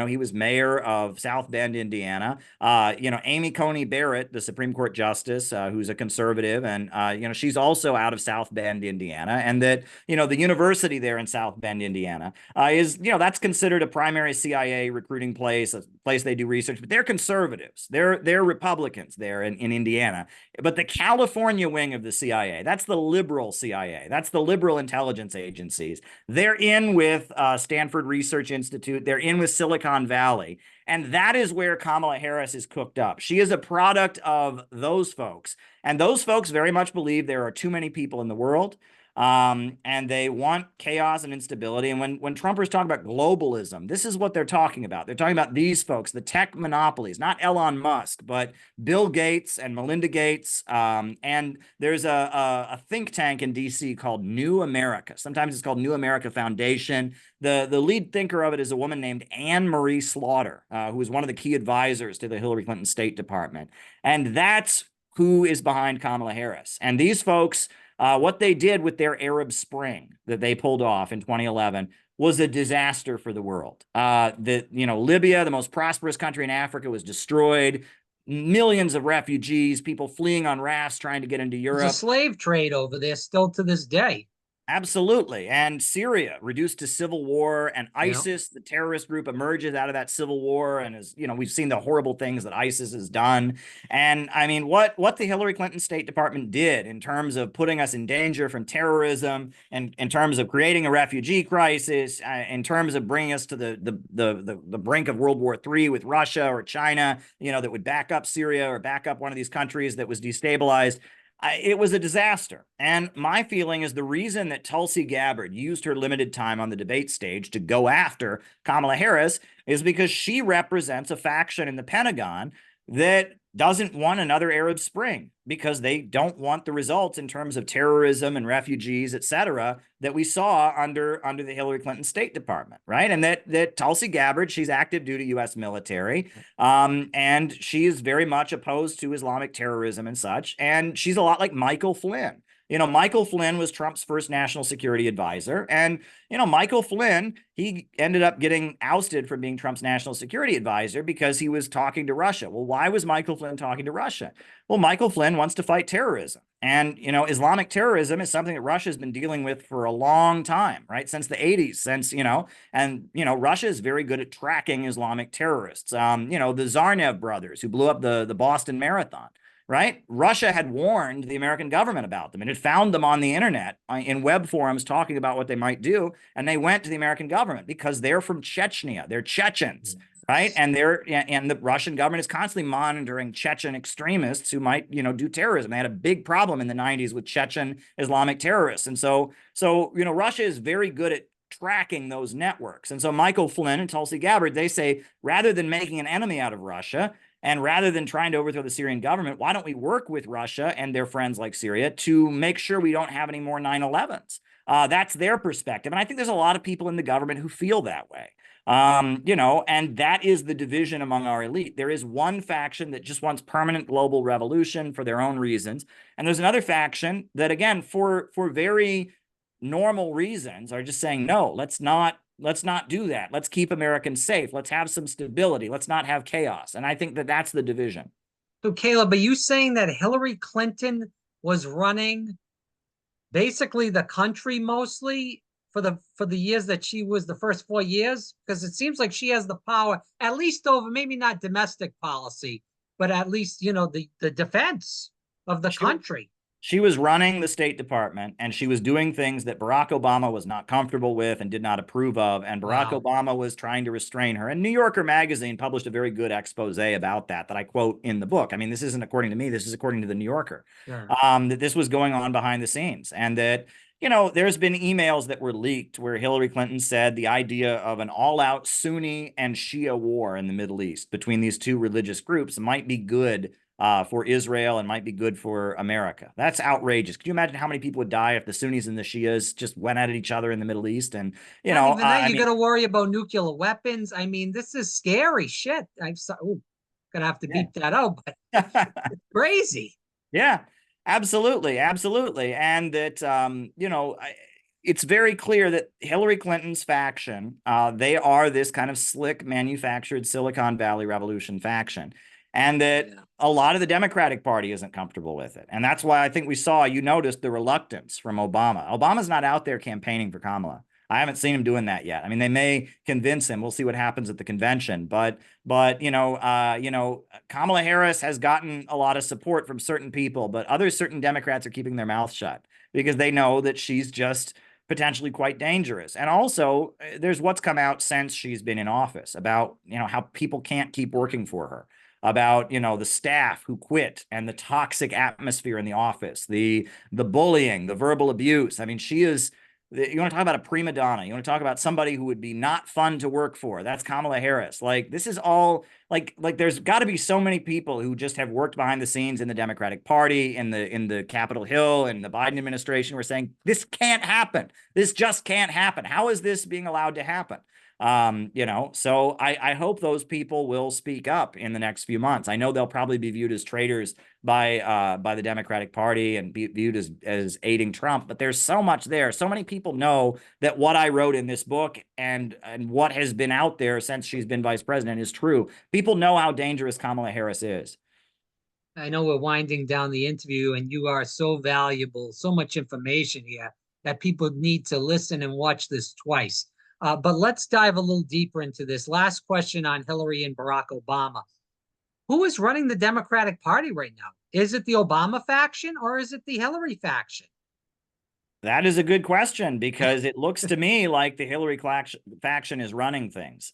he was mayor of South Bend, Indiana. Amy Coney Barrett, the Supreme Court justice, who's a conservative, and, she's also out of South Bend, Indiana. And that, the university there in South Bend, Indiana, is, that's considered a primary CIA recruiting place, a place they do research, but they're conservatives. They're Republicans there in Indiana. But the California wing of the CIA, that's the liberal CIA. That's the liberal intelligence agencies. They're in with Stanford Research Institute. They're in with Silicon Valley. And that is where Kamala Harris is cooked up. She is a product of those folks. And those folks very much believe there are too many people in the world. And they want chaos and instability. And when Trumpers talk about globalism, this is what they're talking about. They're talking about these folks, the tech monopolies, not Elon Musk, but Bill Gates and Melinda Gates. And there's a think tank in DC called New America. Sometimes it's called New America Foundation. The lead thinker of it is a woman named Anne Marie Slaughter, who was one of the key advisors to the Hillary Clinton State Department. And that's who is behind Kamala Harris. And these folks, what they did with their Arab Spring that they pulled off in 2011 was a disaster for the world. Libya, the most prosperous country in Africa, was destroyed. Millions of refugees, people fleeing on rafts trying to get into Europe. There's a slave trade over there still to this day. Absolutely. And Syria reduced to civil war, and ISIS, the terrorist group, emerges out of that civil war. And we've seen the horrible things that ISIS has done. And I mean, what the Hillary Clinton State Department did in terms of putting us in danger from terrorism, and in terms of creating a refugee crisis, in terms of bringing us to the brink of World War III with Russia or China, that would back up Syria or back up one of these countries that was destabilized. It was a disaster. And my feeling is the reason that Tulsi Gabbard used her limited time on the debate stage to go after Kamala Harris is because she represents a faction in the Pentagon that doesn't want another Arab Spring, because they don't want the results in terms of terrorism and refugees, et cetera, that we saw under the Hillary Clinton State Department, right? And that Tulsi Gabbard, she's active duty U.S. military, and she is very much opposed to Islamic terrorism and such, and she's a lot like Michael Flynn. Michael Flynn was Trump's first national security advisor. And, Michael Flynn, he ended up getting ousted from being Trump's national security advisor because he was talking to Russia. Well, why was Michael Flynn talking to Russia? Well, Michael Flynn wants to fight terrorism. And, Islamic terrorism is something that Russia's been dealing with for a long time, right? Since the 80s, Russia is very good at tracking Islamic terrorists. The Zarnev brothers who blew up the Boston Marathon. Right? Russia had warned the American government about them, and had found them on the internet in web forums talking about what they might do. And they went to the American government because they're from Chechnya. They're Chechens, right? And the Russian government is constantly monitoring Chechen extremists who might, do terrorism. They had a big problem in the 90s with Chechen Islamic terrorists. And so Russia is very good at tracking those networks. And so Michael Flynn and Tulsi Gabbard, they say, rather than making an enemy out of Russia, and rather than trying to overthrow the Syrian government, why don't we work with Russia and their friends like Syria to make sure we don't have any more 9/11s? That's their perspective. And I think there's a lot of people in the government who feel that way. And that is the division among our elite. There is one faction that just wants permanent global revolution for their own reasons. And there's another faction that, again, for very normal reasons, are just saying, no, let's not let's not do that. Let's keep Americans safe. Let's have some stability. Let's not have chaos. And I think that that's the division. So, Caleb, are you saying that Hillary Clinton was running basically the country mostly for the years that she was the first 4 years? Because it seems like she has the power, at least over maybe not domestic policy, but at least the defense of the She country. She was running the State Department, and she was doing things that Barack Obama was not comfortable with and did not approve of. And Barack Wow. Obama was trying to restrain her. And New Yorker magazine published a very good expose about that I quote in the book. I mean, this isn't according to me. This is according to the New Yorker, Sure. that this was going on behind the scenes, and that, there's been emails that were leaked where Hillary Clinton said the idea of an all-out Sunni and Shia war in the Middle East between these two religious groups might be good for Israel and might be good for America. That's outrageous. Could you imagine how many people would die if the Sunnis and the Shias just went at each other in the Middle East? And, Not even that. I You mean, got to worry about nuclear weapons. I mean, this is scary shit. Gonna have to beep that out, but yeah. it's crazy. Yeah, absolutely, absolutely. And that, it's very clear that Hillary Clinton's faction, they are this kind of slick manufactured Silicon Valley revolution faction. And that a lot of the Democratic Party isn't comfortable with it. And that's why I think you noticed the reluctance from Obama. Obama's not out there campaigning for Kamala. I haven't seen him doing that yet. I mean, they may convince him. We'll see what happens at the convention. But Kamala Harris has gotten a lot of support from certain people, but certain Democrats are keeping their mouth shut because they know that she's just potentially quite dangerous. And also, there's what's come out since she's been in office about how people can't keep working for her, about the staff who quit and the toxic atmosphere in the office, the bullying, the verbal abuse. I mean, she is. You want to talk about a prima donna. You want to talk about somebody who would be not fun to work for. That's Kamala Harris. Like, this is all like there's got to be so many people who just have worked behind the scenes in the Democratic Party, in the Capitol Hill, and the Biden administration were saying, this can't happen. This just can't happen. How is this being allowed to happen? So I hope those people will speak up in the next few months. I know they'll probably be viewed as traitors by the Democratic Party and be viewed as aiding Trump, but there's so much there. So many people know that what I wrote in this book and what has been out there since she's been vice president is true. People know how dangerous Kamala Harris is. I know we're winding down the interview, and you are so valuable, so much information here that people need to listen and watch this twice. But let's dive a little deeper into this. Last question on Hillary and Barack Obama. Who is running the Democratic Party right now? Is it the Obama faction or is it the Hillary faction? That is a good question because it looks to me like the Hillary faction is running things.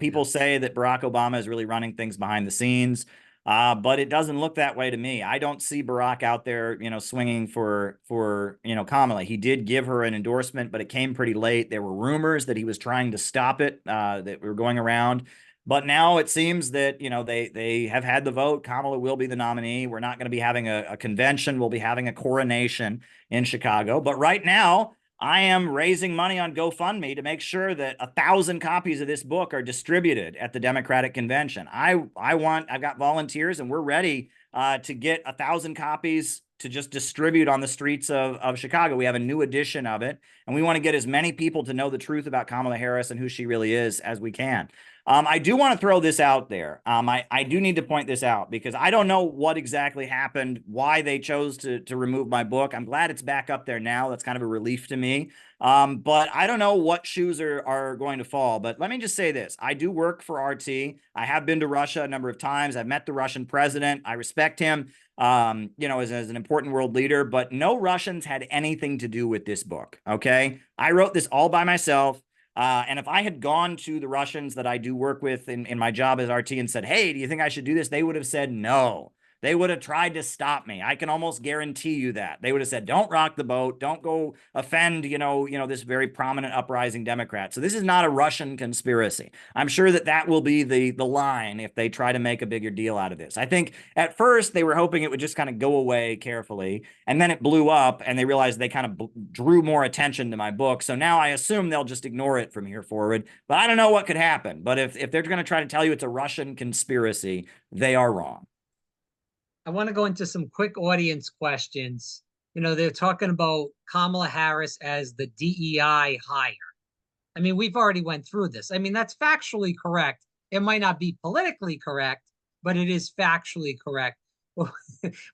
People say that Barack Obama is really running things behind the scenes, but it doesn't look that way to me. I don't see Barack out there, swinging for Kamala. He did give her an endorsement, but it came pretty late. There were rumors that he was trying to stop it, that were going around. But now it seems that, they have had the vote. Kamala will be the nominee. We're not going to be having a convention. We'll be having a coronation in Chicago. But right now, I am raising money on GoFundMe to make sure that 1,000 copies of this book are distributed at the Democratic convention. I've got volunteers, and we're ready to get 1,000 copies to just distribute on the streets of Chicago. We have a new edition of it, and we want to get as many people to know the truth about Kamala Harris and who she really is as we can. I do want to throw this out there. I do need to point this out because I don't know what exactly happened, why they chose to remove my book. I'm glad it's back up there now. That's kind of a relief to me. But I don't know what shoes are going to fall. But let me just say this. I do work for RT. I have been to Russia a number of times. I've met the Russian president. I respect him, as an important world leader. But no Russians had anything to do with this book, okay? I wrote this all by myself. And if I had gone to the Russians that I do work with in my job as RT and said, hey, do you think I should do this? They would have said no. They would have tried to stop me. I can almost guarantee you that. They would have said, don't rock the boat. Don't go offend, this very prominent uprising Democrat. So this is not a Russian conspiracy. I'm sure that will be the line if they try to make a bigger deal out of this. I think at first they were hoping it would just kind of go away carefully, and then it blew up, and they realized they kind of drew more attention to my book. So now I assume they'll just ignore it from here forward. But I don't know what could happen. But if they're going to try to tell you it's a Russian conspiracy, they are wrong. I want to go into some quick audience questions. They're talking about Kamala Harris as the DEI hire. I mean, we've already went through this. I mean, that's factually correct. It might not be politically correct, but it is factually correct.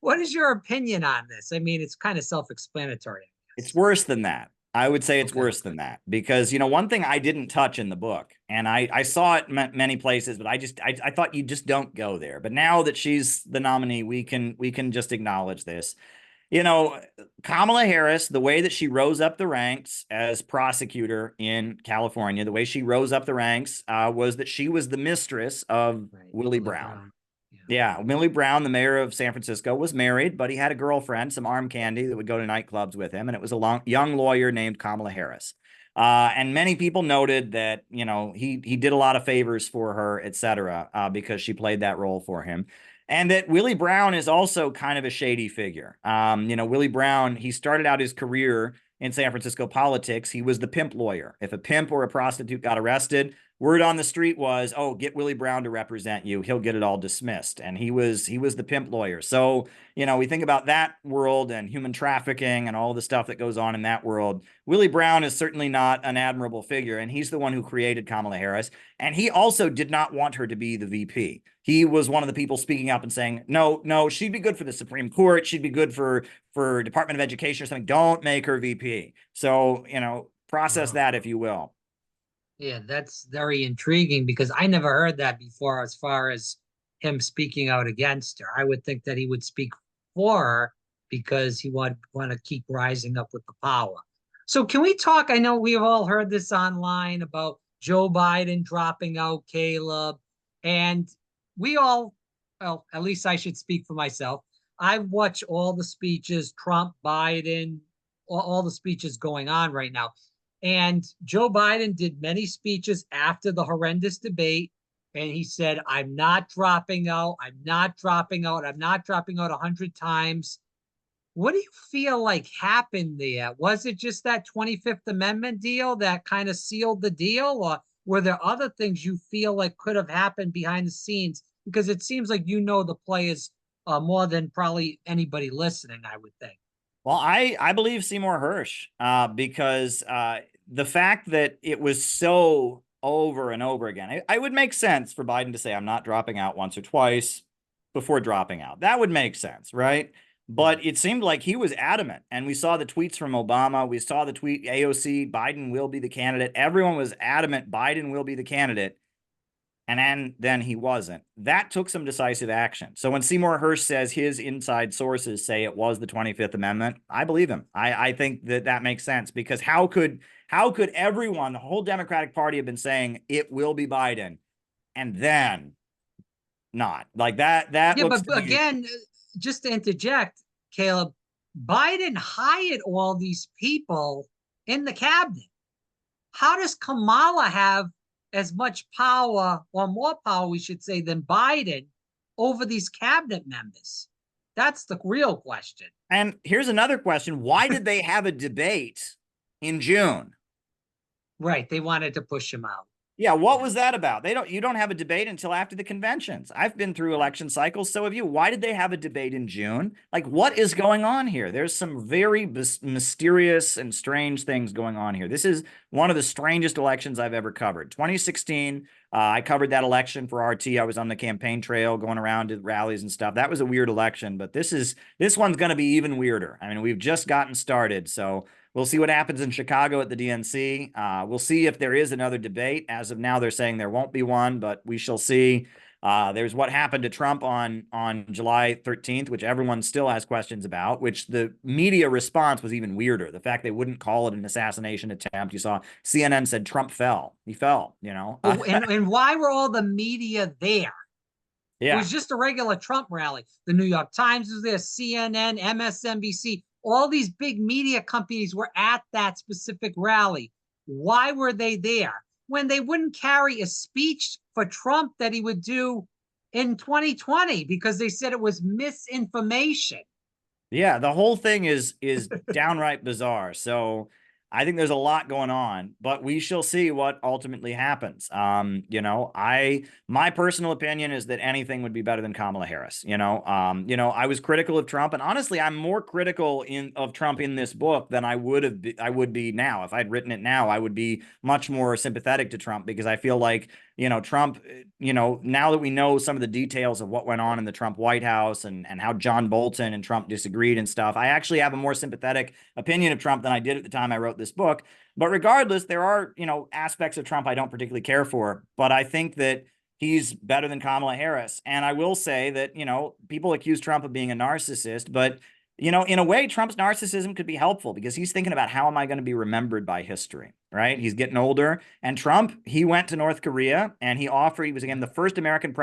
What is your opinion on this? I mean, it's kind of self-explanatory, I It's guess. worse than that. I would say it's Okay. worse than that because, one thing I didn't touch in the book, and I saw it many places, but I thought you just don't go there. But now that she's the nominee, we can just acknowledge this. You know, Kamala Harris, the way that she rose up the ranks as prosecutor in California, the way she rose up the ranks was that she was the mistress of Right. Willie Willie Brown. Brown. Yeah. Yeah, Willie Brown, the mayor of San Francisco, was married, but he had a girlfriend, some arm candy that would go to nightclubs with him, and it was a young lawyer named Kamala Harris. And many people noted that he did a lot of favors for her, et cetera, because she played that role for him. And that Willie Brown is also kind of a shady figure. Willie Brown, he started out his career in San Francisco politics. He was the pimp lawyer. If a pimp or a prostitute got arrested, word on the street was, oh, get Willie Brown to represent you. He'll get it all dismissed. And he was the pimp lawyer. So, we think about that world and human trafficking and all the stuff that goes on in that world. Willie Brown is certainly not an admirable figure, and he's the one who created Kamala Harris. And he also did not want her to be the VP. He was one of the people speaking up and saying, no, no, she'd be good for the Supreme Court. She'd be good for Department of Education or something. Don't make her VP. So, process Wow. that, if you will. Yeah, that's very intriguing because I never heard that before as far as him speaking out against her. I would think that he would speak for her because he would want to keep rising up with the power. So can we talk? I know we've all heard this online about Joe Biden dropping out, Caleb, and we all, well, at least I should speak for myself. I watch all the speeches, Trump, Biden, all the speeches going on right now. And Joe Biden did many speeches after the horrendous debate. And he said, I'm not dropping out. I'm not dropping out. I'm not dropping out 100 times. What do you feel like happened there? Was it just that 25th Amendment deal that kind of sealed the deal? Or were there other things you feel like could have happened behind the scenes? Because it seems like you know the players more than probably anybody listening, I would think. Well, I believe Seymour Hersh because the fact that it was so over and over again, I would make sense for Biden to say, I'm not dropping out once or twice before dropping out. That would make sense, right? Yeah. But it seemed like he was adamant. And we saw the tweets from Obama. We saw the tweet AOC, Biden will be the candidate. Everyone was adamant Biden will be the candidate. And then he wasn't. That took some decisive action. So when Seymour Hersh says his inside sources say it was the 25th Amendment, I believe him. I think that makes sense because how could everyone, the whole Democratic Party, have been saying it will be Biden and then not like that? That Yeah, looks but to me. again, just to interject, Caleb, Biden hired all these people in the cabinet. How does Kamala have as much power, or more power, we should say, than Biden over these cabinet members? That's the real question. And here's another question: why did they have a debate in June? Right. They wanted to push him out. Yeah, what Yeah. was that about? You don't have a debate until after the conventions. I've been through election cycles, so have you. Why did they have a debate in June? Like, what is going on here? There's some very mysterious and strange things going on here. This is one of the strangest elections I've ever covered. 2016, I covered that election for RT. I was on the campaign trail going around to rallies and stuff. That was a weird election, but this one's going to be even weirder. I mean, we've just gotten started, so we'll see what happens in Chicago at the DNC. We'll see if there is another debate. As of now, they're saying there won't be one, but we shall see. There's what happened to Trump on July 13th, which everyone still has questions about, which the media response was even weirder. The fact they wouldn't call it an assassination attempt. You saw CNN said Trump fell. He fell, But and why were all the media there? It Yeah. was just a regular Trump rally. The New York Times was there, CNN, MSNBC, all these big media companies were at that specific rally. Why were they there? When they wouldn't carry a speech for Trump that he would do in 2020 because they said it was misinformation. Yeah, the whole thing is downright bizarre. So I think there's a lot going on, but we shall see what ultimately happens. My personal opinion is that anything would be better than Kamala Harris. I was critical of Trump, and honestly, I'm more critical of Trump in this book than I would be now. If I'd written it now, I would be much more sympathetic to Trump, because I feel like, Trump, now that we know some of the details of what went on in the Trump White House, and how John Bolton and Trump disagreed and stuff, I actually have a more sympathetic opinion of Trump than I did at the time I wrote this book. But regardless, there are, aspects of Trump I don't particularly care for, but I think that he's better than Kamala Harris. And I will say that, people accuse Trump of being a narcissist, but in a way, Trump's narcissism could be helpful, because he's thinking about, how am I going to be remembered by history, right? He's getting older. And Trump, he went to North Korea, and he was, again, the first American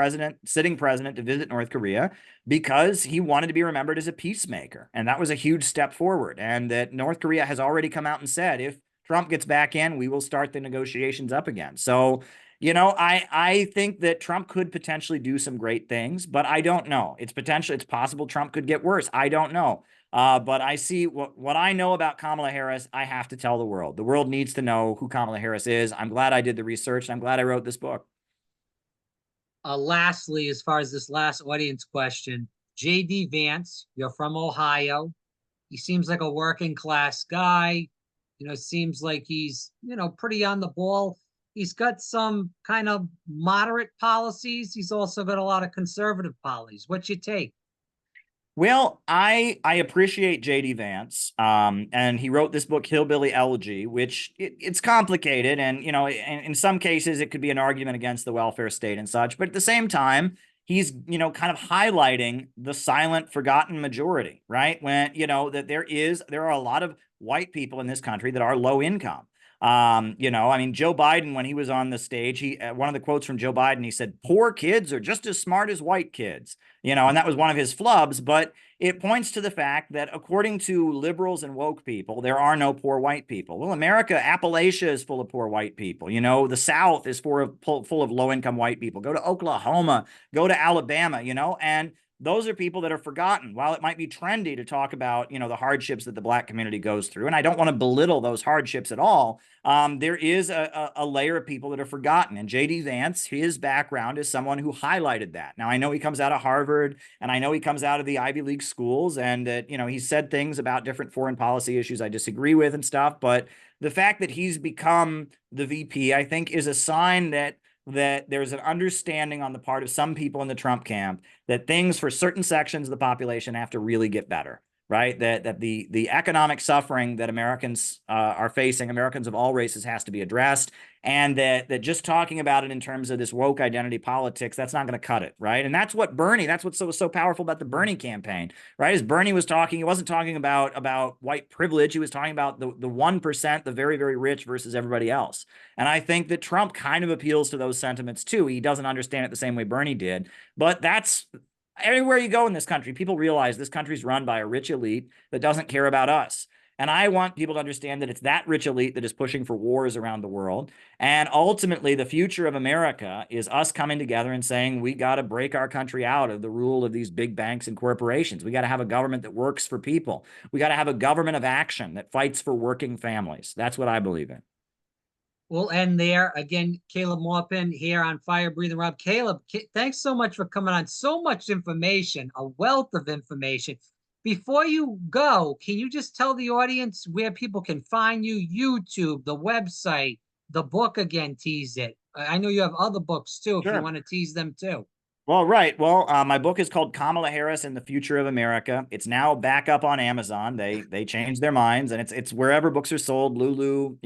sitting president to visit North Korea, because he wanted to be remembered as a peacemaker. And that was a huge step forward. And that North Korea has already come out and said, if Trump gets back in, we will start the negotiations up again. So, I think that Trump could potentially do some great things, but I don't know. It's possible Trump could get worse. I don't know. But I see what I know about Kamala Harris, I have to tell the world. The world needs to know who Kamala Harris is. I'm glad I did the research, and I'm glad I wrote this book. Lastly, as far as this last audience question, J.D. Vance, you're from Ohio. He seems like a working class guy. Seems like he's, pretty on the ball. He's got some kind of moderate policies. He's also got a lot of conservative policies. What's your take? Well, I appreciate J.D. Vance, and he wrote this book, Hillbilly Elegy, which it's complicated, and in some cases it could be an argument against the welfare state and such. But at the same time, he's kind of highlighting the silent, forgotten majority, right? When that there are a lot of white people in this country that are low income. Joe Biden, when he was on the stage, one of the quotes from Joe Biden, he said, "Poor kids are just as smart as white kids." And that was one of his flubs, but it points to the fact that, according to liberals and woke people, there are no poor white people. Well, Appalachia is full of poor white people. The South is full of low-income white people. Go to Oklahoma, go to Alabama, and those are people that are forgotten. While it might be trendy to talk about, the hardships that the Black community goes through, and I don't want to belittle those hardships at all, there is a layer of people that are forgotten. And J.D. Vance, his background is someone who highlighted that. Now, I know he comes out of Harvard, and I know he comes out of the Ivy League schools, and that, he said things about different foreign policy issues I disagree with and stuff. But the fact that he's become the VP, I think, is a sign that there's an understanding on the part of some people in the Trump camp that things for certain sections of the population have to really get better, right? That the economic suffering that Americans are facing, Americans of all races, has to be addressed, and that just talking about it in terms of this woke identity politics, that's not going to cut it, right? And that's what's so powerful about the Bernie campaign, right? As Bernie was talking, he wasn't talking about white privilege. He was talking about the 1%, the very, very rich, versus everybody else. And I think that Trump kind of appeals to those sentiments too. He doesn't understand it the same way Bernie did, but that's everywhere you go in this country. People realize this country's run by a rich elite that doesn't care about us. And I want people to understand that it's that rich elite that is pushing for wars around the world. And ultimately, the future of America is us coming together and saying, we got to break our country out of the rule of these big banks and corporations. We got to have a government that works for people. We got to have a government of action that fights for working families. That's what I believe in. We'll end there. Again, Caleb Maupin here on Fire Breathing Rob. Caleb, thanks so much for coming on. So much information, a wealth of information. Before you go, can you just tell the audience where people can find you? YouTube, the website, the book again, tease it. I know you have other books too, if you want to tease them too. Well, right. Well, my book is called Kamala Harris and the Future of America. It's now back up on Amazon. They changed their minds, and it's wherever books are sold, Lulu,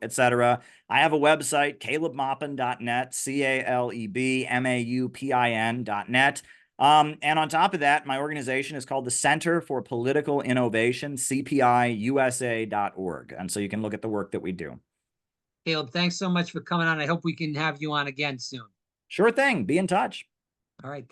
etc. I have a website, calebmaupin.net, CalebMaupin.net. And on top of that, my organization is called the Center for Political Innovation, CPIUSA.org. And so you can look at the work that we do. Caleb, thanks so much for coming on. I hope we can have you on again soon. Sure thing. Be in touch. All right. Thanks.